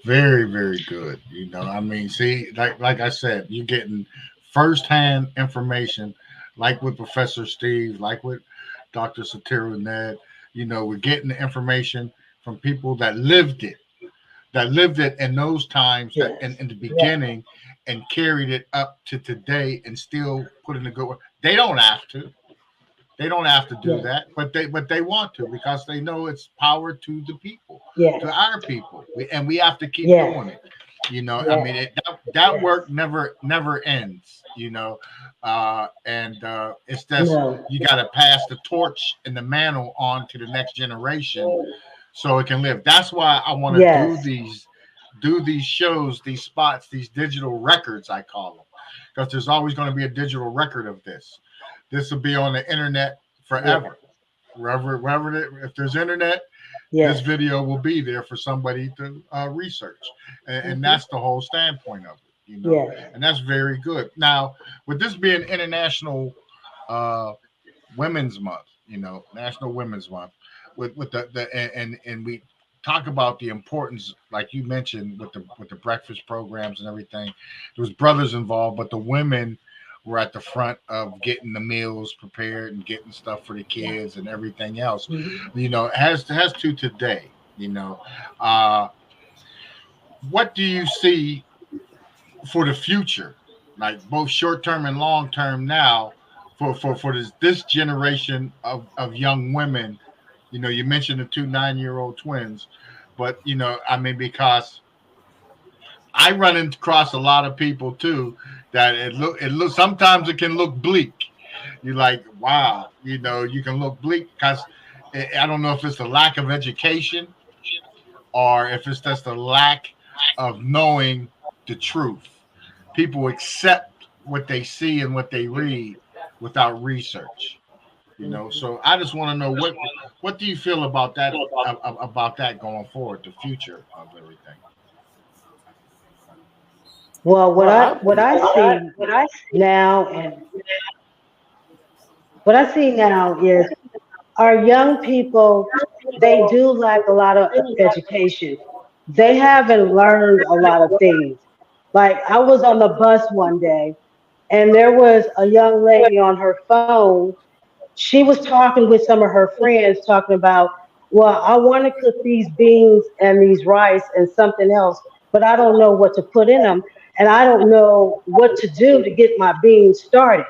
Very, very good. I mean, see, like I said, you're getting firsthand information, like with Professor Steve, like with Dr. Satiru Ned. We're getting the information from people that lived it in those times, that in the beginning, and carried it up to today, and still put in the good work. They don't have to. They don't have to do that, but they want to because they know it's power to the people, to our people, and we have to keep doing it. I mean, that work never ends. And it's just you got to pass the torch and the mantle on to the next generation, so it can live. That's why I want to do these shows, these spots, these digital records, I call them, because there's always going to be a digital record of this. This will be on the internet forever. Wherever if there's internet, this video will be there for somebody to research. And that's the whole standpoint of it, and that's very good. Now, with this being International Women's Month, National Women's Month, with the and we talk about the importance, like you mentioned, with the breakfast programs and everything. There was brothers involved, but the women were at the front of getting the meals prepared and getting stuff for the kids and everything else. Has to today. What do you see for the future, like both short term and long term now, for this generation of young women? You mentioned the two 9-year-old twins, but I mean, because I run across a lot of people too that it look sometimes it can look bleak. You're like, wow, you can look bleak because I don't know if it's a lack of education or if it's just a lack of knowing the truth. People accept what they see and what they read without research. So I just want to know what do you feel about that going forward, the future of everything. Well, Well, what I see now and what I see now is our young people, they do lack a lot of education. They haven't learned a lot of things. Like I was on the bus one day and there was a young lady on her phone. She was talking with some of her friends talking about, well, I want to cook these beans and these rice and something else, but I don't know what to put in them and I don't know what to do to get my beans started.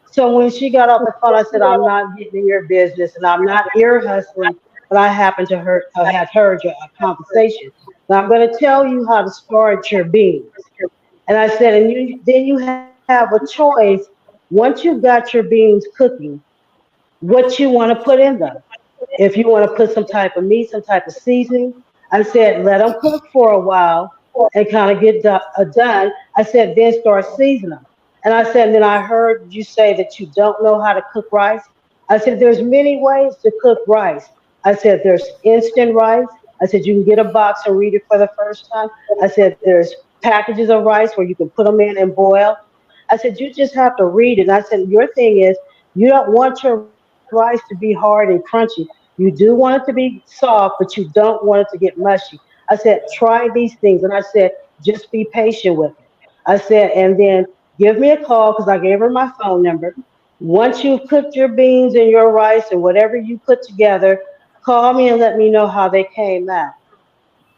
So when she got off the phone, I said, I'm not getting in your business and I'm not ear hustling, but I happen to have heard your conversation. Now I'm going to tell you how to start your beans. And I said, and you have a choice once you've got your beans cooking, what you want to put in them. If you want to put some type of meat, some type of seasoning, I said, let them cook for a while and kind of get done. I said, then start seasoning them. And I said, then I heard you say that you don't know how to cook rice. I said, there's many ways to cook rice. I said, there's instant rice. I said, you can get a box and read it for the first time. I said, there's packages of rice where you can put them in and boil. I said, you just have to read it. And I said, your thing is, you don't want your rice to be hard and crunchy. You do want it to be soft, but you don't want it to get mushy. I said, try these things. And I said, just be patient with it. I said, and then give me a call because I gave her my phone number. Once you've cooked your beans and your rice and whatever you put together, call me and let me know how they came out.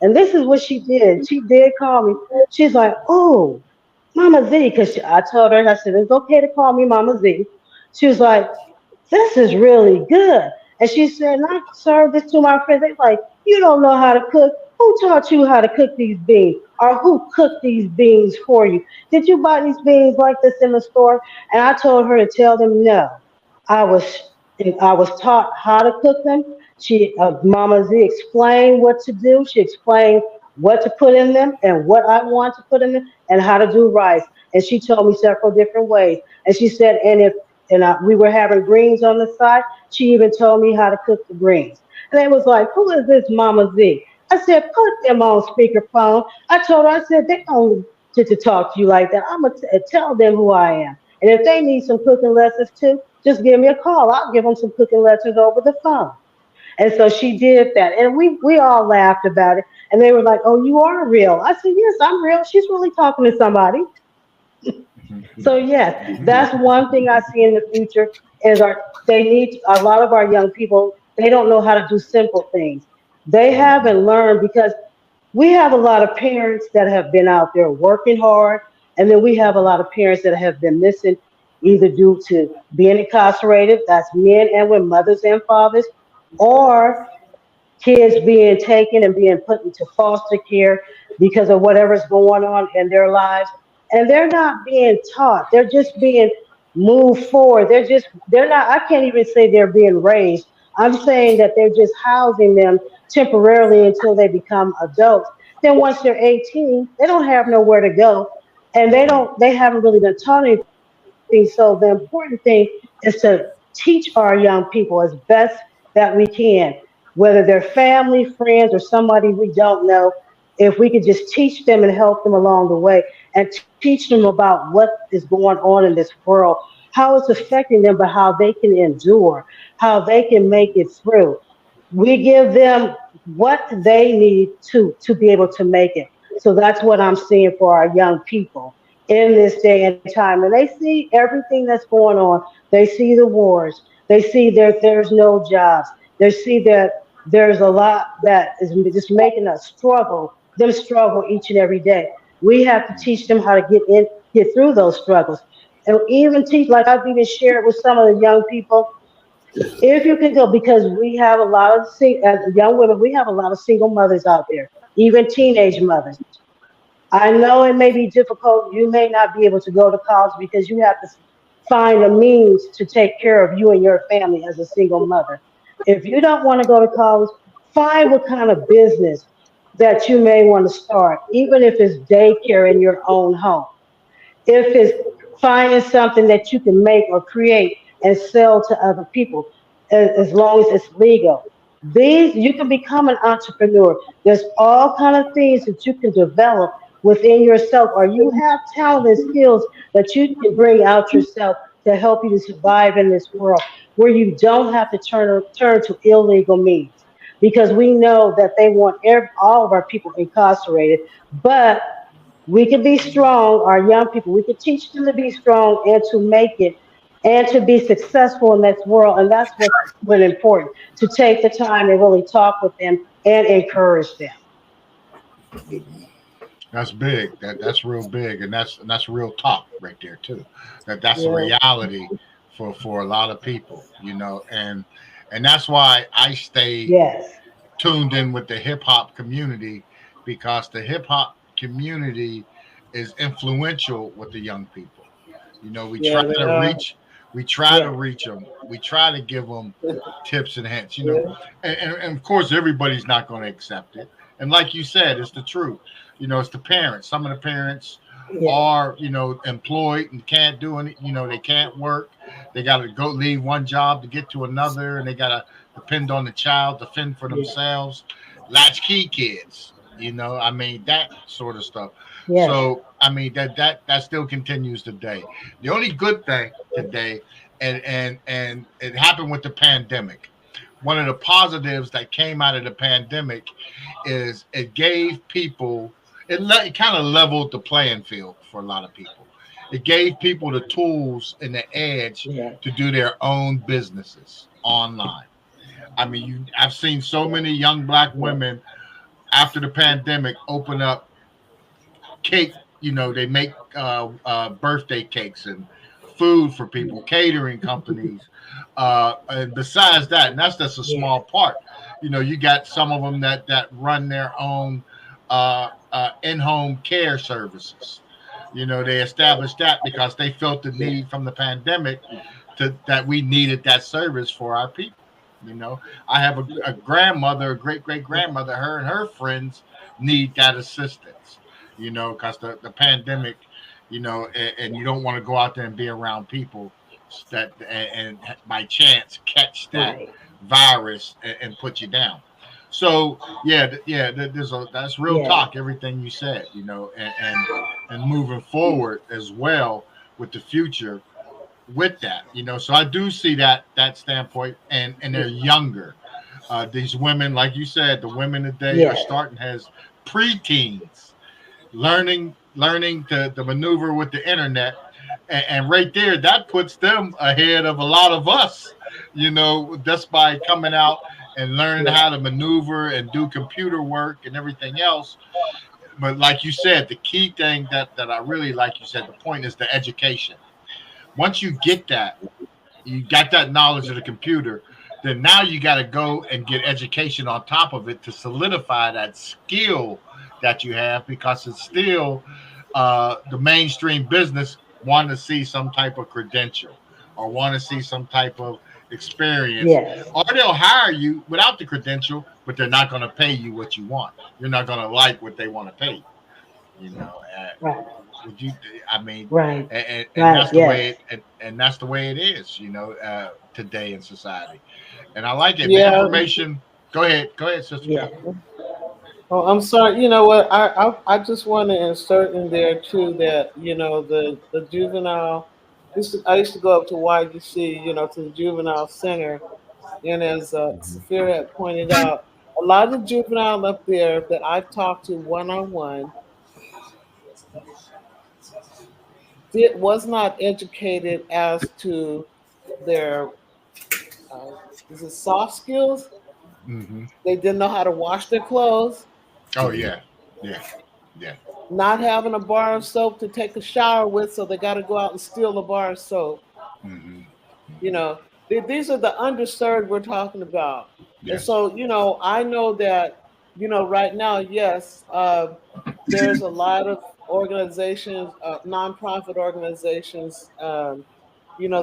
And this is what she did. She did call me. She's like, oh, Mama Z, because I told her, I said, it's okay to call me Mama Z. She was like, this is really good. And she said, and I served this to my friends. They like, you don't know how to cook. Who taught you how to cook these beans? Or who cooked these beans for you? Did you buy these beans like this in the store? And I told her to tell them no. I was I was taught how to cook them. Mama Z explained what to do. She explained what to put in them and what I want to put in them and how to do rice. And she told me several different ways. And she said, we were having greens on the side. She even told me how to cook the greens. And they was like, who is this Mama Z? I said, put them on speakerphone. I told her, I said, they don't get to talk to you like that. I'm going to tell them who I am. And if they need some cooking lessons too, just give me a call. I'll give them some cooking lessons over the phone. And so she did that. And we all laughed about it. And they were like, oh, you are real. I said, yes, I'm real. She's really talking to somebody. So yes, that's one thing I see in the future is they need a lot of our young people. They don't know how to do simple things. They haven't learned because we have a lot of parents that have been out there working hard, and then we have a lot of parents that have been missing either due to being incarcerated, that's men and women, mothers and fathers, or kids being taken and being put into foster care because of whatever's going on in their lives. And they're not being taught. They're just being moved forward. They're not, I can't even say they're being raised. I'm saying that they're just housing them temporarily until they become adults. Then once they're 18, they don't have nowhere to go. And they haven't really been taught anything. So the important thing is to teach our young people as best that we can, whether they're family, friends, or somebody we don't know, if we could just teach them and help them along the way and teach them about what is going on in this world, how it's affecting them, but how they can endure, how they can make it through. We give them what they need to be able to make it. So that's what I'm seeing for our young people in this day and time. And they see everything that's going on. They see the wars. They see there's no jobs. They see that there's a lot that is just making us struggle each and every day. We have to teach them how to get through those struggles. And even teach, like I've even shared with some of the young people, if you can go, because we have a lot of, as young women, we have a lot of single mothers out there, even teenage mothers. I know it may be difficult. You may not be able to go to college because you have to find a means to take care of you and your family as a single mother. If you don't want to go to college, find what kind of business that you may want to start, even if it's daycare in your own home, if it's finding something that you can make or create and sell to other people, as long as it's legal. These you can become an entrepreneur. There's all kind of things that you can develop within yourself, or you have talent and skills that you can bring out yourself to help you to survive in this world, where you don't have to turn to illegal means, because we know that they want all of our people incarcerated, but we can be strong, our young people, we can teach them to be strong and to make it and to be successful in this world. And that's what's really important, to take the time and really talk with them and encourage them. That's big. That's real big, and that's real talk right there too. That's a Yeah. reality for a lot of people, and that's why I stay Yes, tuned in with the hip hop community, because the hip hop community is influential with the young people. We try Yeah, they to are. reach, we try to yes, reach them. We try to give them tips and hints. Yeah. And of course, everybody's not going to accept it. And like you said, it's the truth. It's the parents. Some of the parents yes, are, employed and can't do any. They can't work. They got to go leave one job to get to another, and they got to depend on the child to fend for yes, themselves. Latchkey kids. I mean, that sort of stuff. yes, So I mean that still continues today. The only good thing today, and it happened with the pandemic. One of the positives that came out of the pandemic is it gave people, it kind of leveled the playing field for a lot of people. It gave people the tools and the edge yes, to do their own businesses online. I mean, I've seen so many young black yes, women after the pandemic open up cake. They make birthday cakes and food for people, catering companies. And besides that, and that's just a yes, small part. You got some of them that run their own in-home care services. They established that because they felt the yes, need from the pandemic that we needed that service for our people. I have a grandmother, a great great grandmother. Her and her friends need that assistance. Because the pandemic, and you don't want to go out there and be around people that and by chance catch that right, virus and put you down. So yeah, that's real yes, talk. Everything you said, and moving forward as well with the future with that. So I do see that standpoint, and they're younger. These women, like you said, the women today are yes, starting as preteens, learning to maneuver with the internet, and right there, that puts them ahead of a lot of us. Just by coming out and learning yes, how to maneuver and do computer work and everything else. But like you said, the key thing that I really like, you said, the point is the education. Once you get that, you got that knowledge of the computer, then now you got to go and get education on top of it to solidify that skill that you have, because it's still the mainstream business want to see some type of credential or want to see some type of experience, yes, or they'll hire you without the credential, but they're not going to pay you what you want. You're not going to like what they want to pay you. right, Would you? I mean, right, and right, that's the yes, way and that's the way it is. Today in society, and I like it. The Yeah. information. Go ahead, Sister yes, Pep. Oh, I'm sorry. You know what? I just want to insert in there too that the juvenile. I used to go up to YDC, to the juvenile center, and as Saphira had pointed out, a lot of the juvenile up there that I've talked to one on one was not educated as to their uh, is it soft skills. Mm-hmm. They didn't know how to wash their clothes, Oh yeah, yeah, yeah. not having a bar of soap to take a shower with, so they got to go out and steal a bar of soap. Mm-hmm. You know, these are the underserved we're talking about. And Yes. so, I know that, right now, yes, there's a lot of organizations, nonprofit organizations, that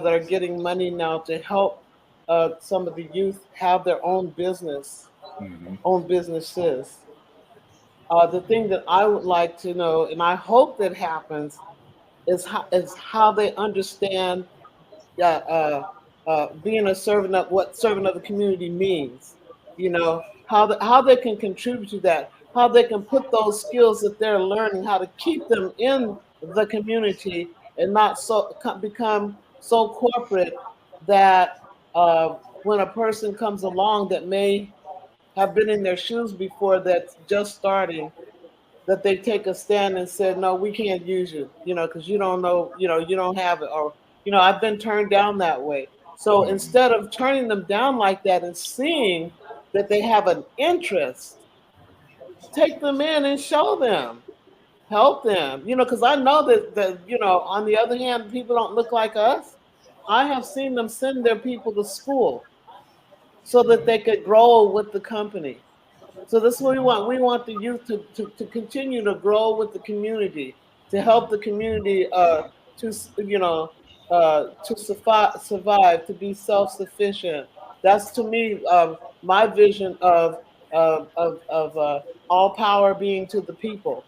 are getting money now to help some of the youth have their own Mm-hmm. own businesses. The thing that I would like to know, and I hope that happens, is how they understand being a servant of what servant of the community means. You know how they can contribute to that, how they can put those skills that they're learning, how to keep them in the community and not become so corporate that when a person comes along that may have been in their shoes before, that's just starting, that they take a stand and said, no, we can't use you, because you don't know, you don't have it. Or, I've been turned down that way. So instead of turning them down like that and seeing that they have an interest, take them in and show them, help them, because I know that, on the other hand, people don't look like us. I have seen them send their people to school so that they could grow with the company. So this is what we want. We want the youth to continue to grow with the community, to help the community to survive, to be self-sufficient. That's to me my vision of all power being to the people.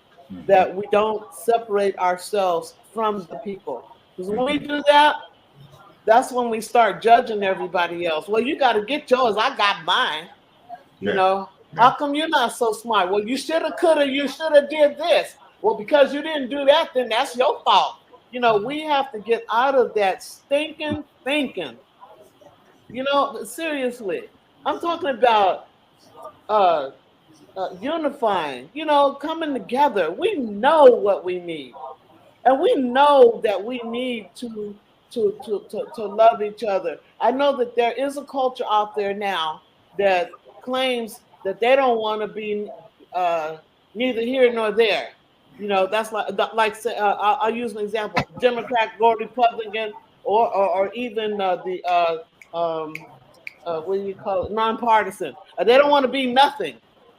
That we don't separate ourselves from the people. Because when we do that, that's when we start judging everybody else. Well, you got to get yours. I got mine. How come you're not so smart? Well, you should have, could have, you should have did this. Well, because you didn't do that, then that's your fault. We have to get out of that stinking thinking. Seriously, I'm talking about unifying. Coming together. We know what we need, and we know that we need to love each other. I know that there is a culture out there now that claims that they don't want to be neither here nor there. That's I'll use an example: Democrat or Republican, or even what do you call it? Nonpartisan. They don't want to be nothing.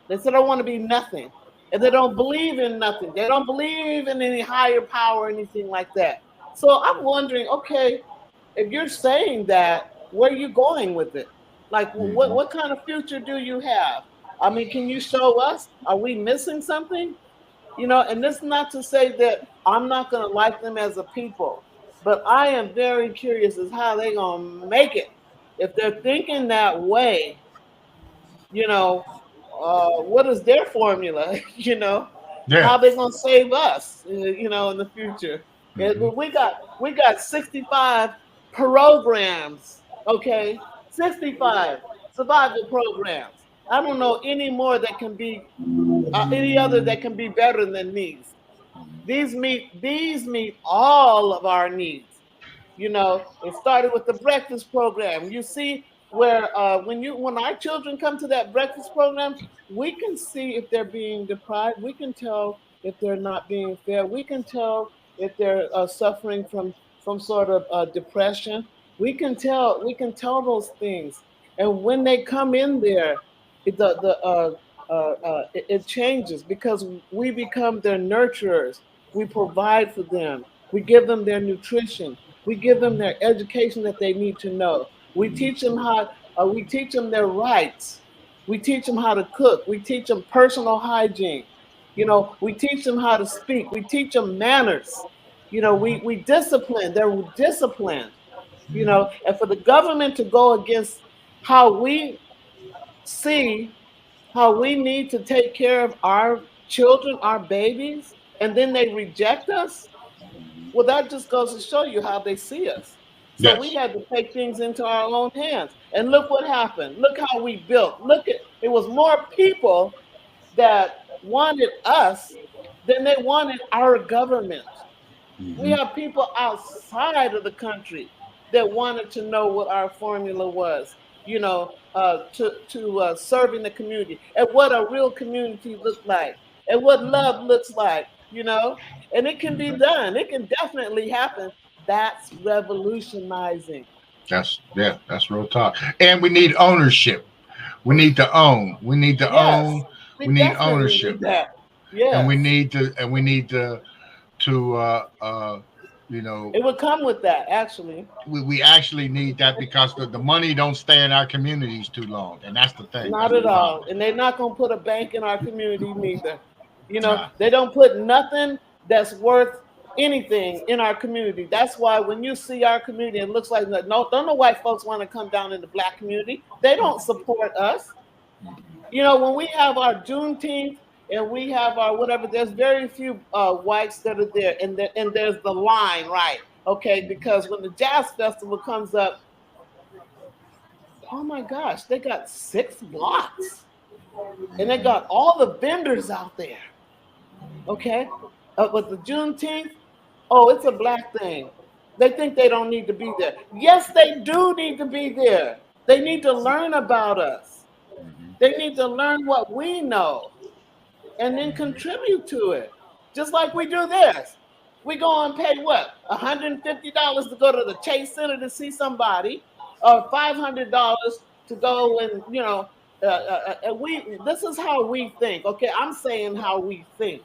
They said, "I want to be nothing," and they don't believe in nothing. They don't believe in any higher power or anything like that. So I'm wondering, okay, if you're saying that, where are you going with it? Like, what kind of future do you have? I mean, can you show us? Are we missing something? And this is not to say that I'm not going to like them as a people, but I am very curious as how they're going to make it. If they're thinking that way, what is their formula? How they going to save us, in the future? We got 65 programs, okay? 65 survival programs. I don't know any more that can be any other that can be better than these. These meet all of our needs. It started with the breakfast program. You see where when our children come to that breakfast program, we can see if they're being deprived. We can tell if they're not being fed. We can tell if they're suffering from some sort of depression. We can tell those things. And when they come in there, it changes because we become their nurturers. We provide for them. We give them their nutrition. We give them their education that they need to know. We teach them we teach them their rights. We teach them how to cook. We teach them personal hygiene. We teach them how to speak. We teach them manners. We discipline. They're disciplined. And for the government to go against how we see how we need to take care of our children, our babies, and then they reject us, well, that just goes to show you how they see us. So we had to take things into our own hands. And look what happened. Look how we built. It was more people that wanted us than they wanted our government. We have people outside of the country that wanted to know what our formula was, to serving the community, and what a real community looks like, and what love looks like, and it can be done. It can definitely happen. That's revolutionizing. That's real talk. And we need ownership. We need to own. We need to own. We need ownership. Yeah. And we need to it would come with that, actually. We actually need that because the money don't stay in our communities too long, and that's the thing. Not at all. And they're not going to put a bank in our community neither. You know, they don't put nothing that's worth anything in our community. That's why when you see our community, it looks like don't no white folks want to come down in the black community. They don't support us. You know, when we have our Juneteenth and we have our whatever, there's very few whites that are there, and there's the line, right? Okay, because when the jazz festival comes up, oh my gosh, they got 6 blocks, and they got all the vendors out there. Okay, but the Juneteenth, oh, it's a black thing. They think they don't need to be there. Yes, they do need to be there. They need to learn about us. They need to learn what we know and then contribute to it, just like we do this. We go and pay what, $150 to go to the Chase Center to see somebody, or $500 to go and, you know, this is how we think. Okay, I'm saying how we think.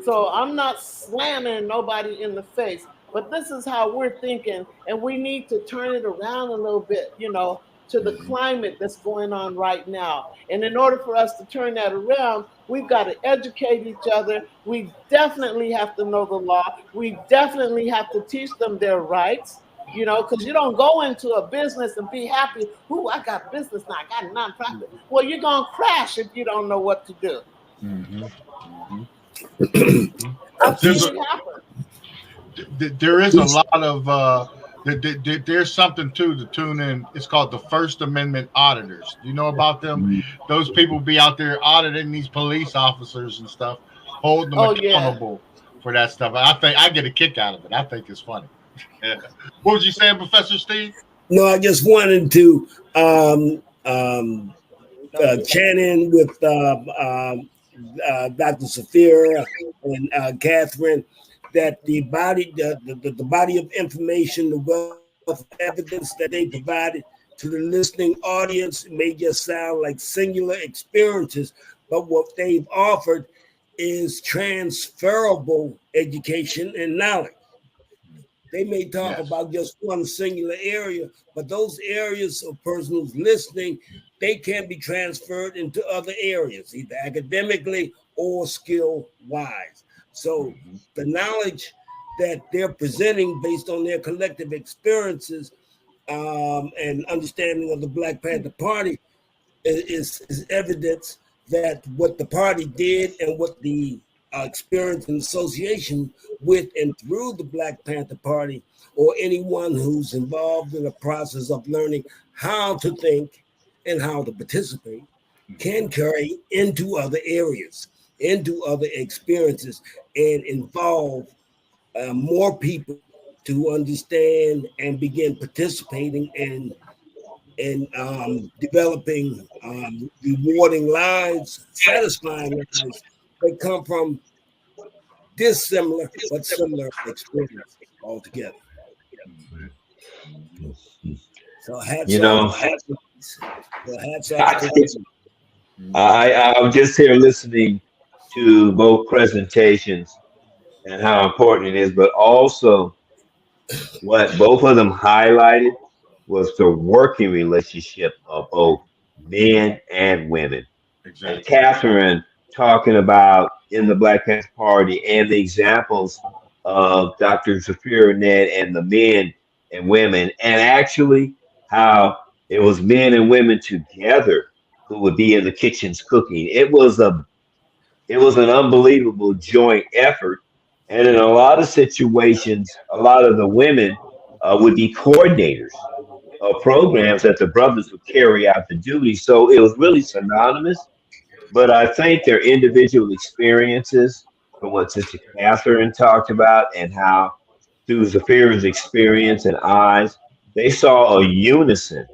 So I'm not slamming nobody in the face, but this is how we're thinking, and we need to turn it around a little bit, you know, to the climate that's going on right now. And in order for us to turn that around, we've got to educate each other. We definitely have to know the law. We definitely have to teach them their rights, you know, because you don't go into a business and be happy. Ooh, I got business now. I got a nonprofit. Well, you're going to crash if you don't know what to do. I've seen it happen. There is a lot of there's something to tune in. It's called the First Amendment auditors. Do you know about them? Those people be out there auditing these police officers and stuff, holding them accountable for that stuff. I think I get a kick out of it. I think it's funny. What was you saying, Professor Steve? No, I just wanted to chant in with Dr. Safira and Catherine, that the body of information, the wealth of evidence that they provided to the listening audience may just sound like singular experiences, but what they've offered is transferable education and knowledge. They may talk about just one singular area, but those areas of person who's listening, they can be transferred into other areas, either academically or skill-wise. So the knowledge that they're presenting based on their collective experiences and understanding of the Black Panther Party is evidence that what the party did and what the experience and association with and through the Black Panther Party, or anyone who's involved in the process of learning how to think and how to participate, can carry into other areas, into other experiences, and involve more people to understand and begin participating and developing rewarding lives, satisfying lives that come from dissimilar but similar experiences altogether. So hats off. I'm just here listening to both presentations and how important it is, but also what both of them highlighted was the working relationship of both men and women. Exactly. And Catherine talking about in the Black Panther Party and the examples of Dr. Zafir Ned and the men and women, and actually how it was men and women together who would be in the kitchens cooking. It was an unbelievable joint effort. And in a lot of situations, a lot of the women would be coordinators of programs that the brothers would carry out the duty. So it was really synonymous. But I think their individual experiences, from what Sister Catherine talked about, and how through Zafir's experience and eyes, they saw a unison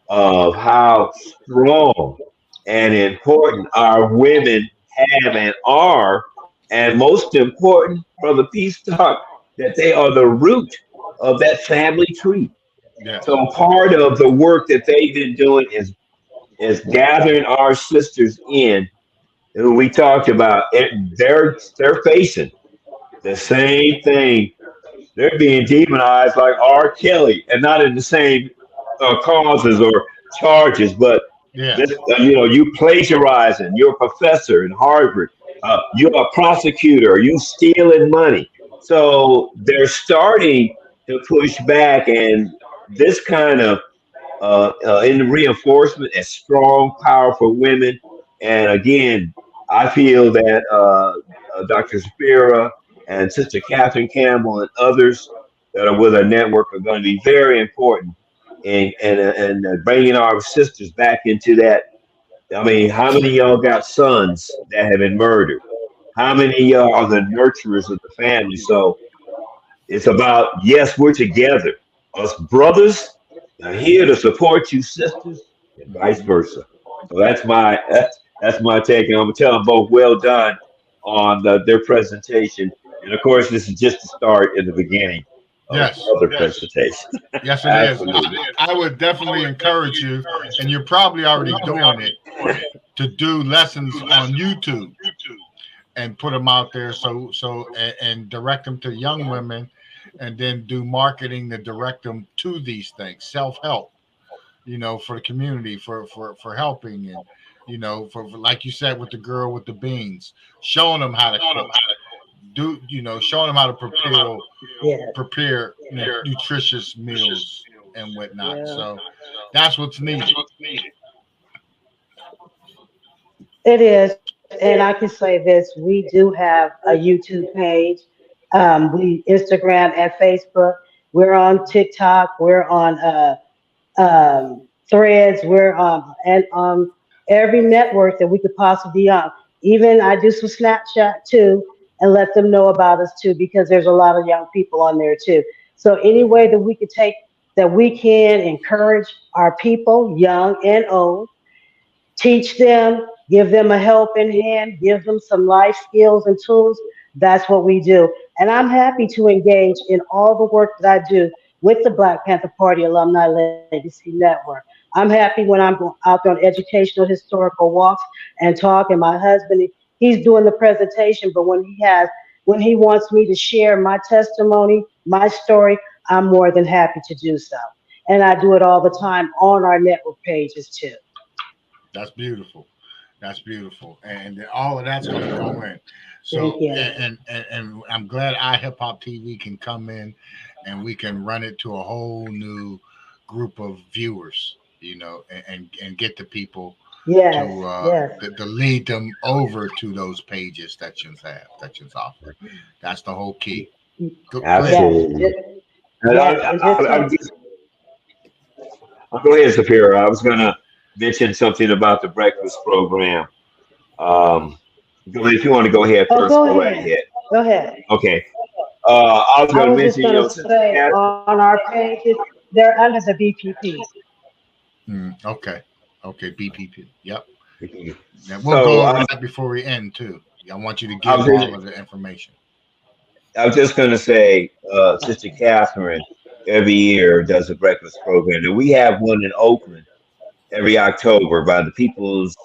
of how strong and important our women have and are, and most important, Brother Peace Talk, that they are the root of that family tree. Yeah. So part of the work that they've been doing is gathering our sisters in, who we talked about. They're facing the same thing. They're being demonized like R. Kelly, and not in the same causes or charges, but you plagiarizing. You're a professor in Harvard. You're a prosecutor. You stealing money. So they're starting to push back, and this kind of in the reinforcement as strong, powerful women. And again, I feel that Dr. Spira and Sister Catherine Campbell and others that are with our network are going to be very important in bringing our sisters back into that. I mean, how many of y'all got sons that have been murdered? How many of y'all are the nurturers of the family? So it's about, yes, we're together. Us brothers are here to support you sisters and vice versa. So that's my take. And I'm gonna tell them both well done on their presentation. And of course, this is just the start in the beginning of Yes, other presentations. yes, it is. I would definitely encourage you, and you're probably already doing it, to do lessons on YouTube and put them out there. And direct them to young women, and then do marketing to direct them to these things, self-help, for the community, for helping, and for like you said with the girl with the beans, showing them how to cook, showing them how to prepare nutritious meals and whatnot. Yeah. So that's what's needed. It is, and I can say this: we do have a YouTube page. We Instagram and Facebook. We're on TikTok. We're on Threads. We're and on every network that we could possibly be on. Even I do some Snapchat too, and let them know about us too, because there's a lot of young people on there too. So any way that we could take that we can encourage our people, young and old, teach them, give them a helping hand, give them some life skills and tools. That's what we do. And I'm happy to engage in all the work that I do with the Black Panther Party Alumni Legacy Network. I'm happy when I'm out on educational historical walks and talk, and my husband, he's doing the presentation, but when he wants me to share my testimony, my story, I'm more than happy to do so. And I do it all the time on our network pages too. That's beautiful. That's beautiful, and all of that's going to go in. So, Thank you. and I'm glad iHipHop TV can come in, and we can run it to a whole new group of viewers, and get the people Yes, yes. to lead them over to those pages that you have, that you offer. That's the whole key. Go ahead. Absolutely. And Yes, and just I'll go ahead, Sapira. I was going to mention something about the breakfast program. If you want to go ahead first, go right ahead. ahead. Go ahead. Okay. I was I going to was just mention, going to Sister say Cat. on our pages, they're under the BPP. Okay. Okay. BPP. Yep. Now we'll So go over that before we end too. I want you to I give was all just, of the information. I was just going to say, Sister Catherine every year does a breakfast program, and we have one in Oakland every October by the People's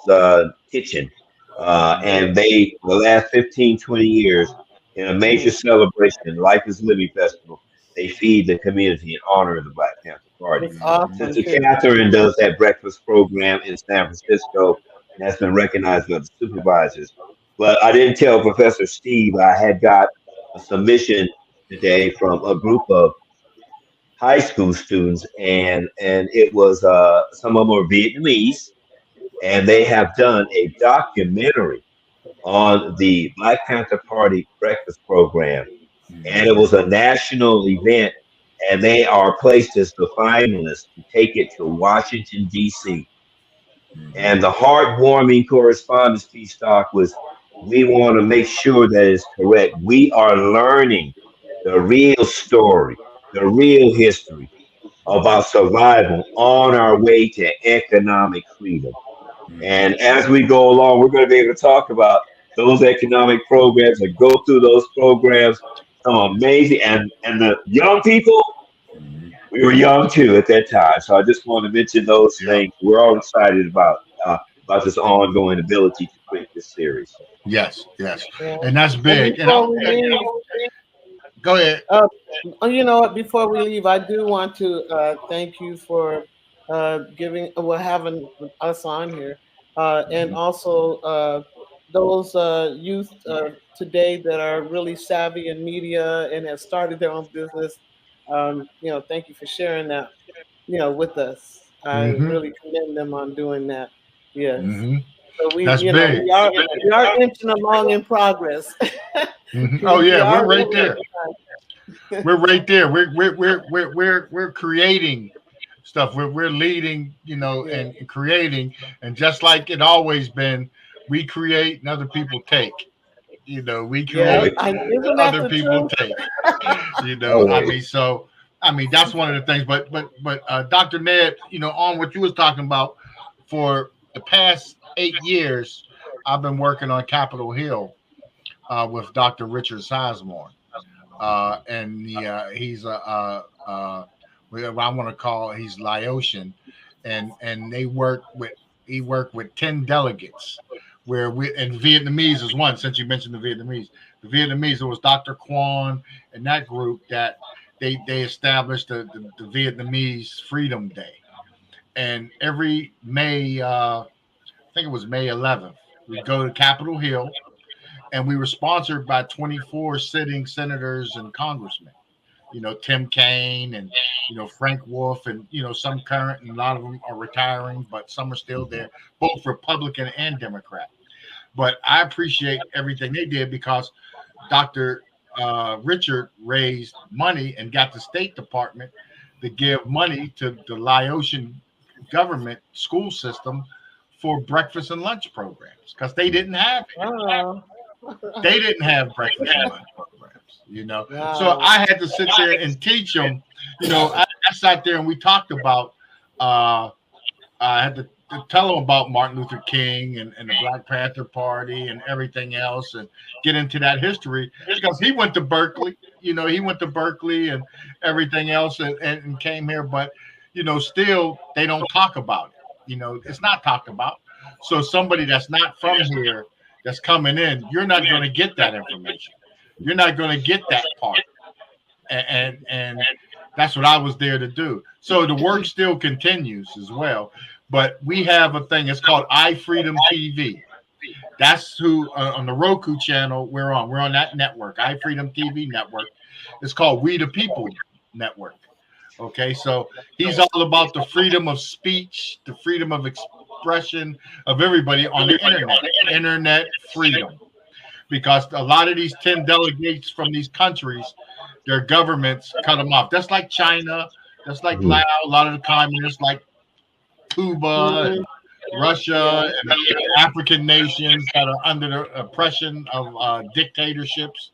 Kitchen. And they, for the last 15, 20 years, in a major celebration, Life is Living Festival, they feed the community in honor of the Black Panther Party. It's awesome Sister too. Catherine does that breakfast program in San Francisco, and that's been recognized by the supervisors. But I didn't tell Professor Steve I had got a submission today from a group of high school students, and it was some of them are Vietnamese, and they have done a documentary on the Black Panther Party breakfast program, and it was a national event, and they are placed as the finalists to take it to Washington D.C. And the heartwarming correspondence piece talk was, we want to make sure that it's correct. We are learning the real story, the real history about survival on our way to economic freedom. And as we go along, we're going to be able to talk about those economic programs and go through those programs. Some amazing, and the young people, we were young too at that time. So I just want to mention those Yep. things. We're all excited about this ongoing ability to create this series. Yes. Yes. Yeah. And that's And big. before we leave, Go ahead. you know what? Before we leave, I do want to thank you for having us on here, and also those youth today that are really savvy in media and have started their own business. Thank you for sharing that, with us. I Mm-hmm. really commend them on doing that. Yes. Mm-hmm. So That's big. we are inching along in progress. Mm-hmm. Oh yeah, we're right there. there. We're right there. We're creating stuff. We're leading, and creating, and just like it always been, we create and other people take. We create, Isn't that other the people truth? take. Always. That's one of the things. But Dr. Ned, on what you was talking about, for the past 8 years, I've been working on Capitol Hill with Dr. Richard Sizemore. And he's what I want to call, he's Laotian, and he worked with 10 delegates, and Vietnamese is one. Since you mentioned the Vietnamese, it was Dr. Quan and that group that they established the Vietnamese Freedom Day, and every May, I think it was May 11th, we go to Capitol Hill, and we were sponsored by 24 sitting senators and congressmen. Tim Kaine and Frank Wolf, and some current, and a lot of them are retiring, but some are still there, both Republican and Democrat. But I appreciate everything they did, because Dr. Richard raised money and got the State Department to give money to the Laotian government school system for breakfast and lunch programs, because they didn't have it. Oh. They didn't have breakfast and lunch programs, Wow. So I had to sit there and teach them. I sat there and we talked about. I had to tell them about Martin Luther King and the Black Panther Party and everything else, and get into that history, because he went to Berkeley. He went to Berkeley and everything else, and came here, but still they don't talk about it. It's not talked about. So somebody that's not from here, that's coming in, you're not going to get that information. You're not going to get that part. And that's what I was there to do. So the work still continues as well. But we have a thing, it's called iFreedomTV. That's who, on the Roku channel, we're on. We're on that network, iFreedomTV network. It's called We the People Network. Okay, so he's all about the freedom of speech, the freedom of expression of everybody on the internet freedom. Because a lot of these 10 delegates from these countries, their governments cut them off. That's like China, that's like Laos, a lot of the communists, like Cuba and Russia and African nations that are under the oppression of dictatorships.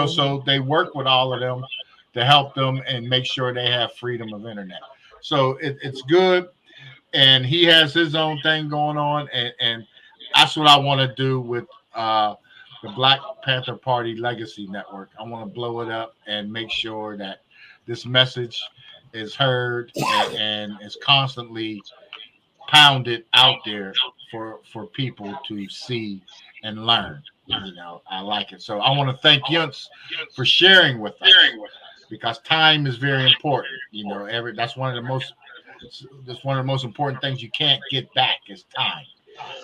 So they work with all of them to help them and make sure they have freedom of internet. So it's good. And he has his own thing going on. And that's what I want to do with the Black Panther Party Legacy Network. I want to blow it up and make sure that this message is heard and is constantly pounded out there for people to see and learn. I like it. So I want to thank Yuntz for sharing with us, because time is very important. That's one of the most important things you can't get back is time.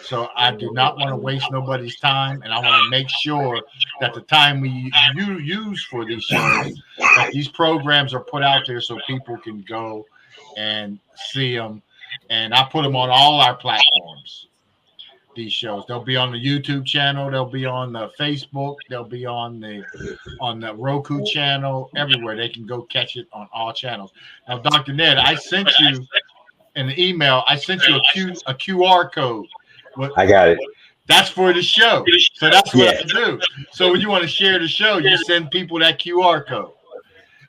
So I do not want to waste nobody's time, and I want to make sure that the time we use for these shows, that these programs are put out there so people can go and see them. And I put them on all our platforms. These shows, they'll be on the YouTube channel, they'll be on the Facebook, they'll be on the Roku channel, everywhere. They can go catch it on all channels. Now, Dr. Ned, I sent you in the email, I sent you a QR code. I got it. That's for the show. So that's what I do. So when you want to share the show, you send people that QR code.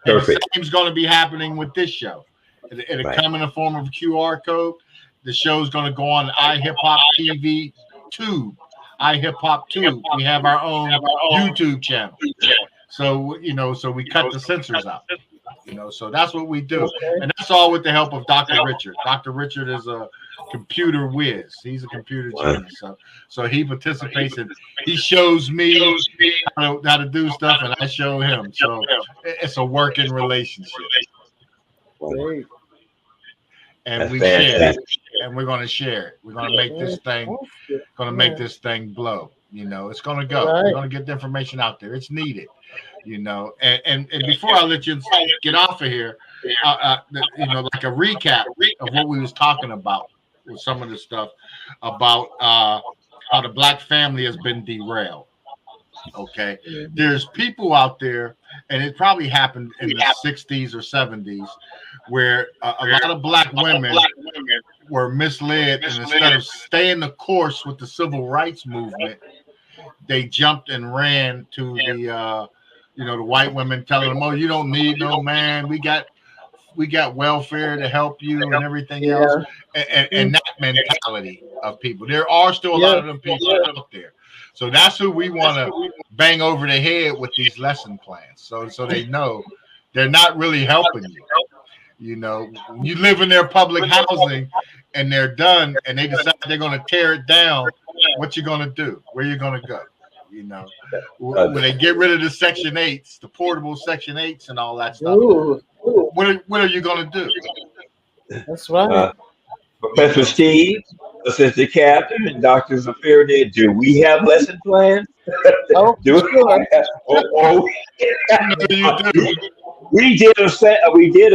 And Perfect. the same's going to be happening with this show. It'll come in the form of a QR code. The show's going to go on iHipHopTV Tube. iHipHopTube. We have our own YouTube channel. So, so we cut the censors out. So that's what we do. And that's all with the help of Dr. Richard. Dr. Richard is a computer whiz. He's a computer genius. So he participates and he shows me how to do stuff, and I show him. So it's a working relationship. Great. And That's we fantastic. share it, and we're going to share it. We're going to make this thing, blow. You know, it's going to go. Right. We're going to get the information out there. It's needed. You know, and before I let you get off of here, you know, like a recap of what we was talking about with some of the stuff about how the black family has been derailed. Okay, there's people out there, and it probably happened in the 60s or 70s, where a lot of black women were misled, and instead of staying the course with the civil rights movement, they jumped and ran to the you know, the white women, telling them, "Oh, you don't need no man. We got welfare to help you and everything else," and that mentality of people. There are still a lot of them people out there. So that's who we want to bang over the head with these lesson plans. So they know they're not really helping you. You know, when you live in their public housing and they're done and they decide they're going to tear it down, what you going to do? Where you going to go? You know, when they get rid of the Section 8s, the portable Section 8s and all that stuff, what are you going to do? That's right. Professor Steve, Assistant Captain, and Dr. Zafir, do we have lesson plans? Oh, sure. We did a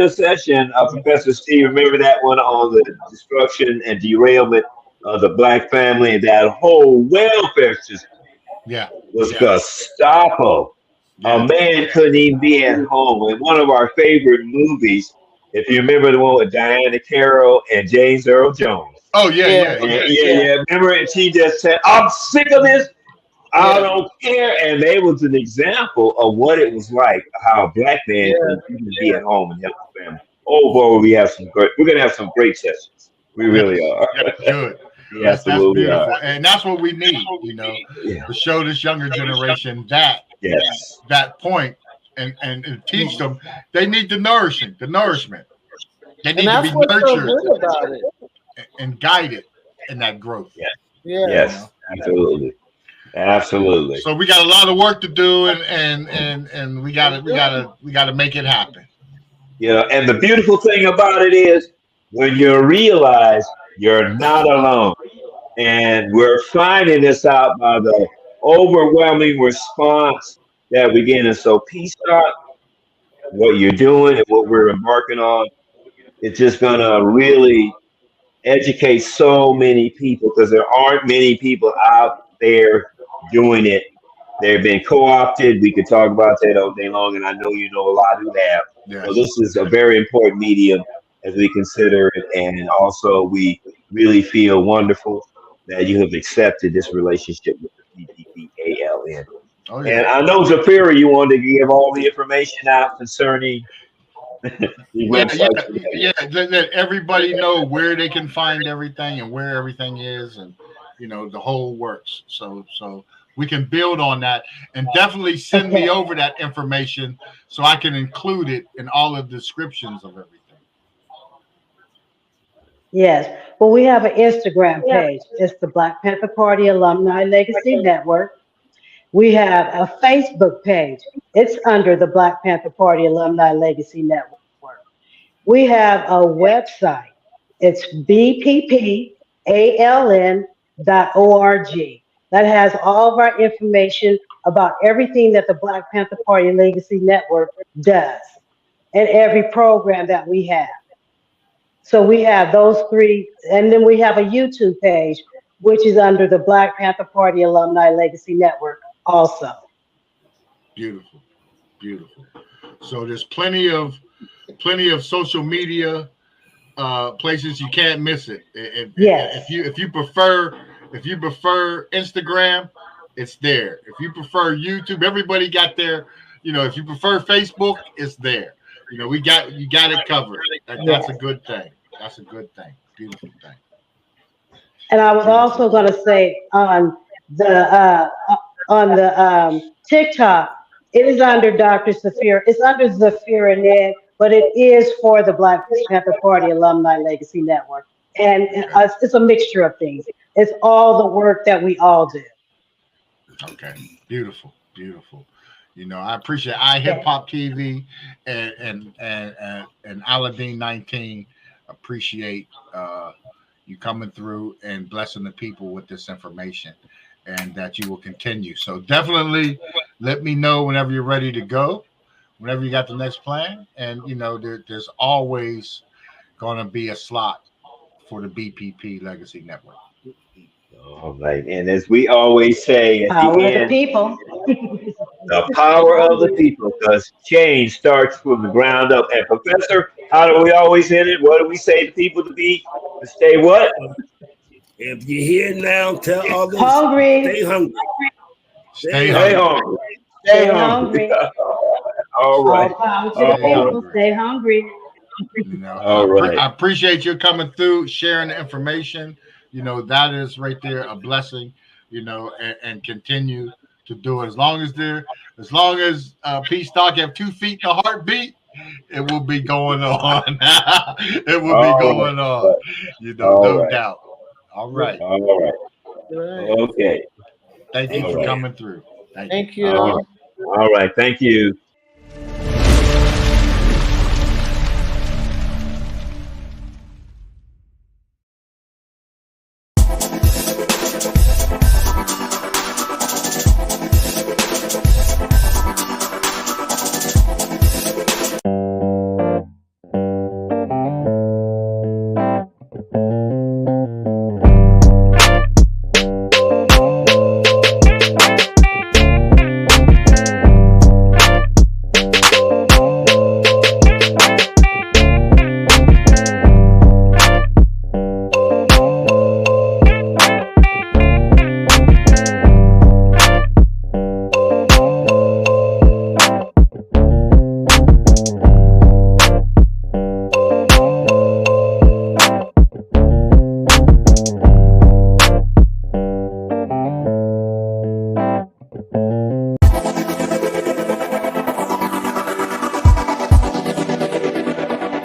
session, Professor Steve. Remember that one on the destruction and derailment of the black family, and that whole welfare system was Gestapo. A man couldn't even be at home. And one of our favorite movies, if you remember the one with Diana Carroll and James Earl Jones. Oh, yeah. Remember, and she just said, "I'm sick of this. I don't care." And it was an example of what it was like, how a black man could even be at home and help the family. Oh boy, we're gonna have some great sessions. We really are. Good. Yes, that's beautiful. And that's what we need, you know, to show this younger generation that point and teach them they need the nourishment. They need to be nurtured about it. and guided in that growth. Yes, absolutely. So we got a lot of work to do, and we gotta make it happen. Yeah, and the beautiful thing about it is when you realize you're not alone, and we're finding this out by the overwhelming response that we're getting. So, Peace Talk, what you're doing and what we're embarking on, it's just gonna really educate so many people, because there aren't many people out there doing it. They've been co-opted. We could talk about that all day long, and I know you know a lot who have. So this is a very important medium as we consider it, and also we really feel wonderful that you have accepted this relationship with the PPPALN. Oh, yeah. And I know, Zafira, you wanted to give all the information out concerning let everybody know where they can find everything and where everything is, and you know, the whole works. So we can build on that, and definitely send me over that information so I can include it in all of the descriptions of everything. Yes. Well, we have an Instagram page. It's the Black Panther Party Alumni Legacy Network. We have a Facebook page. It's under the Black Panther Party Alumni Legacy Network. We have a website. It's bppaln.org. That has all of our information about everything that the Black Panther Party Legacy Network does and every program that we have. So we have those three, and then we have a YouTube page, which is under the Black Panther Party Alumni Legacy Network also. Beautiful. So there's plenty of social media places. You can't miss it. If you prefer Instagram, it's there. If you prefer YouTube, everybody got their, you know, if you prefer Facebook, it's there. You know, you got it covered. That's a good thing. That's a good thing. Beautiful thing. And I was also going to say on the TikTok, it is under Dr. Zafir. It's under Zafir and Ed, but it is for the Black Panther Party Alumni Legacy Network. And it's a mixture of things. It's all the work that we all do. Okay. Beautiful. You know, I appreciate iHipHopTV and Aladdin 19. Appreciate you coming through and blessing the people with this information. and that you will continue. So definitely let me know whenever you're ready to go, whenever you got the next plan. And, there's always going to be a slot for the BPP Legacy Network. All right. And as we always say at Power the of the end, people. the power of the people, because change starts from the ground up. And Professor, how do we always end it? What do we say to people to stay what? If you're here now, tell others, Hungry. stay hungry. Stay hungry. Stay hungry. All right. All power to the people. Stay hungry. All right. I appreciate you coming through, sharing the information. That is right there a blessing, and continue to do it. As long as P Stock have 2 feet in the heartbeat, it will be going on. It will be going on. No doubt. All right. All right. Okay. Thank you for coming through. Thank you. All right. Thank you.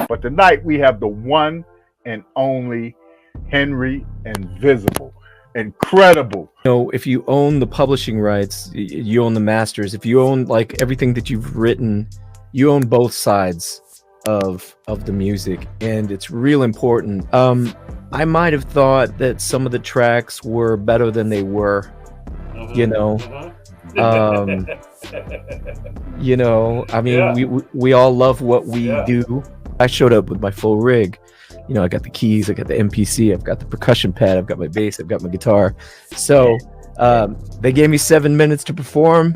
But tonight we have the one and only Henry Invisible. Incredible. If you own the publishing rights, you own the masters. If you own like everything that you've written, you own both sides of the music, and it's real important. I might have thought that some of the tracks were better than they were. I mean, we all love what we do. I showed up with my full rig. I got the keys, I got the MPC, I've got the percussion pad, I've got my bass, I've got my guitar. So they gave me 7 minutes to perform,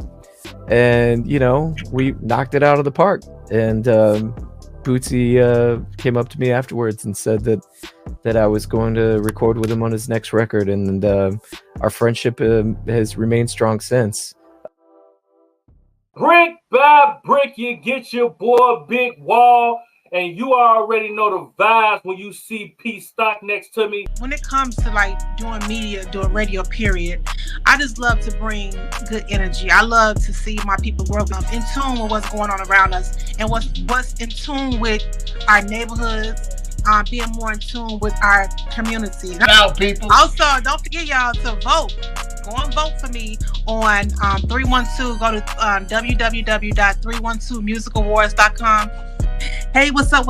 and we knocked it out of the park. And Bootsy came up to me afterwards and said that I was going to record with him on his next record, and our friendship has remained strong since. Brick by brick, you get your boy Big Wall, and you already know the vibes when you see P Stock next to me. When it comes to like doing media, doing radio, period, I just love to bring good energy. I love to see my people work in tune with what's going on around us and what's in tune with our neighborhoods. Being more in tune with our community. Now, people. Also, don't forget y'all to vote. Go and vote for me on 312. Go to www.312musicawards.com. Hey, what's up?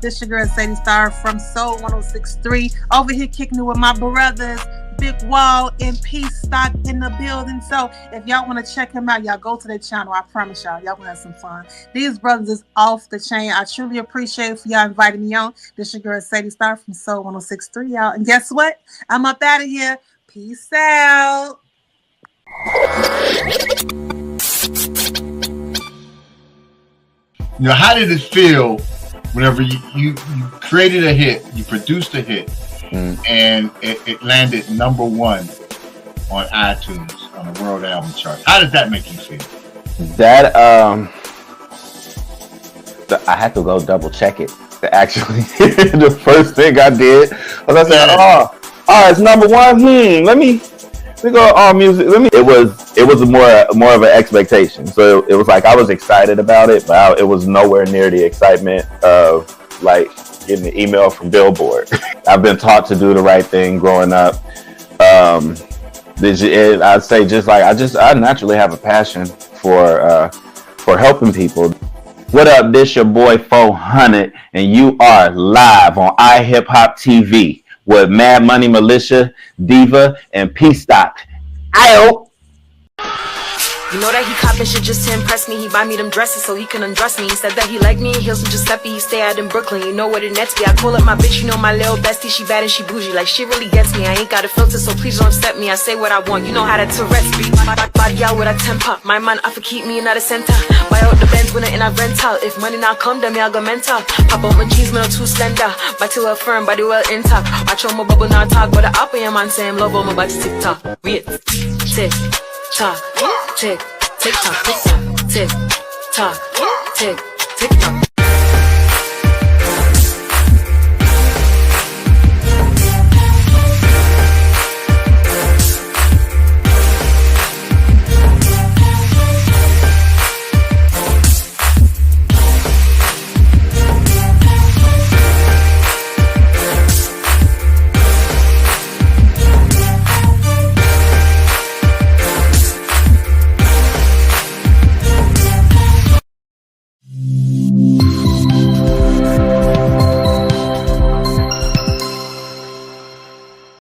This your girl Sadie Star from Soul 106.3. Over here kicking it with my brothers, Big Wall and P Stock in the building. So if y'all want to check him out, y'all go to their channel. I promise y'all gonna have some fun. These brothers is off the chain. I truly appreciate for y'all inviting me on. This your girl Sadie Star from Soul 106.3, y'all. And guess what? I'm up out of here. Peace out. How did it feel whenever you created a hit, you produced a hit, and it landed number 1 on iTunes on the World Album Chart? How did that make you feel? That I had to go double check it. Actually, the first thing I did was I said, "Oh, it's number 1. Let me go all music. It was more of an expectation. So it was like I was excited about it, but it was nowhere near the excitement of like getting an email from Billboard. I've been taught to do the right thing growing up. I'd say just like I naturally have a passion for helping people. What up? This your boy 400, and you are live on iHipHopTV with Mad Money Militia, Diva, and P Stock. Ayo. You know that he copping shit just to impress me. He buy me them dresses so he can undress me. He said that he like me in heels from Giuseppe. He stay out in Brooklyn. You know what it nets me. I call up my bitch, you know my little bestie. She bad and she bougie. Like she really gets me. I ain't got a filter, so please don't upset me. I say what I want. You know how that Tourette's be. Body out with a temper. My man, I for keep me in the center. Buy out the Benz winner in a rental. If money not come, then me I go mental. Pop out my jeans, man, I'm too slender. Body well firm, body well intact. Watch on my bubble not talk, but the up in your man say I'm love on my body TikTok. Wait, tick, tock, tick. Tick tock, tick tock, tick tock, tick.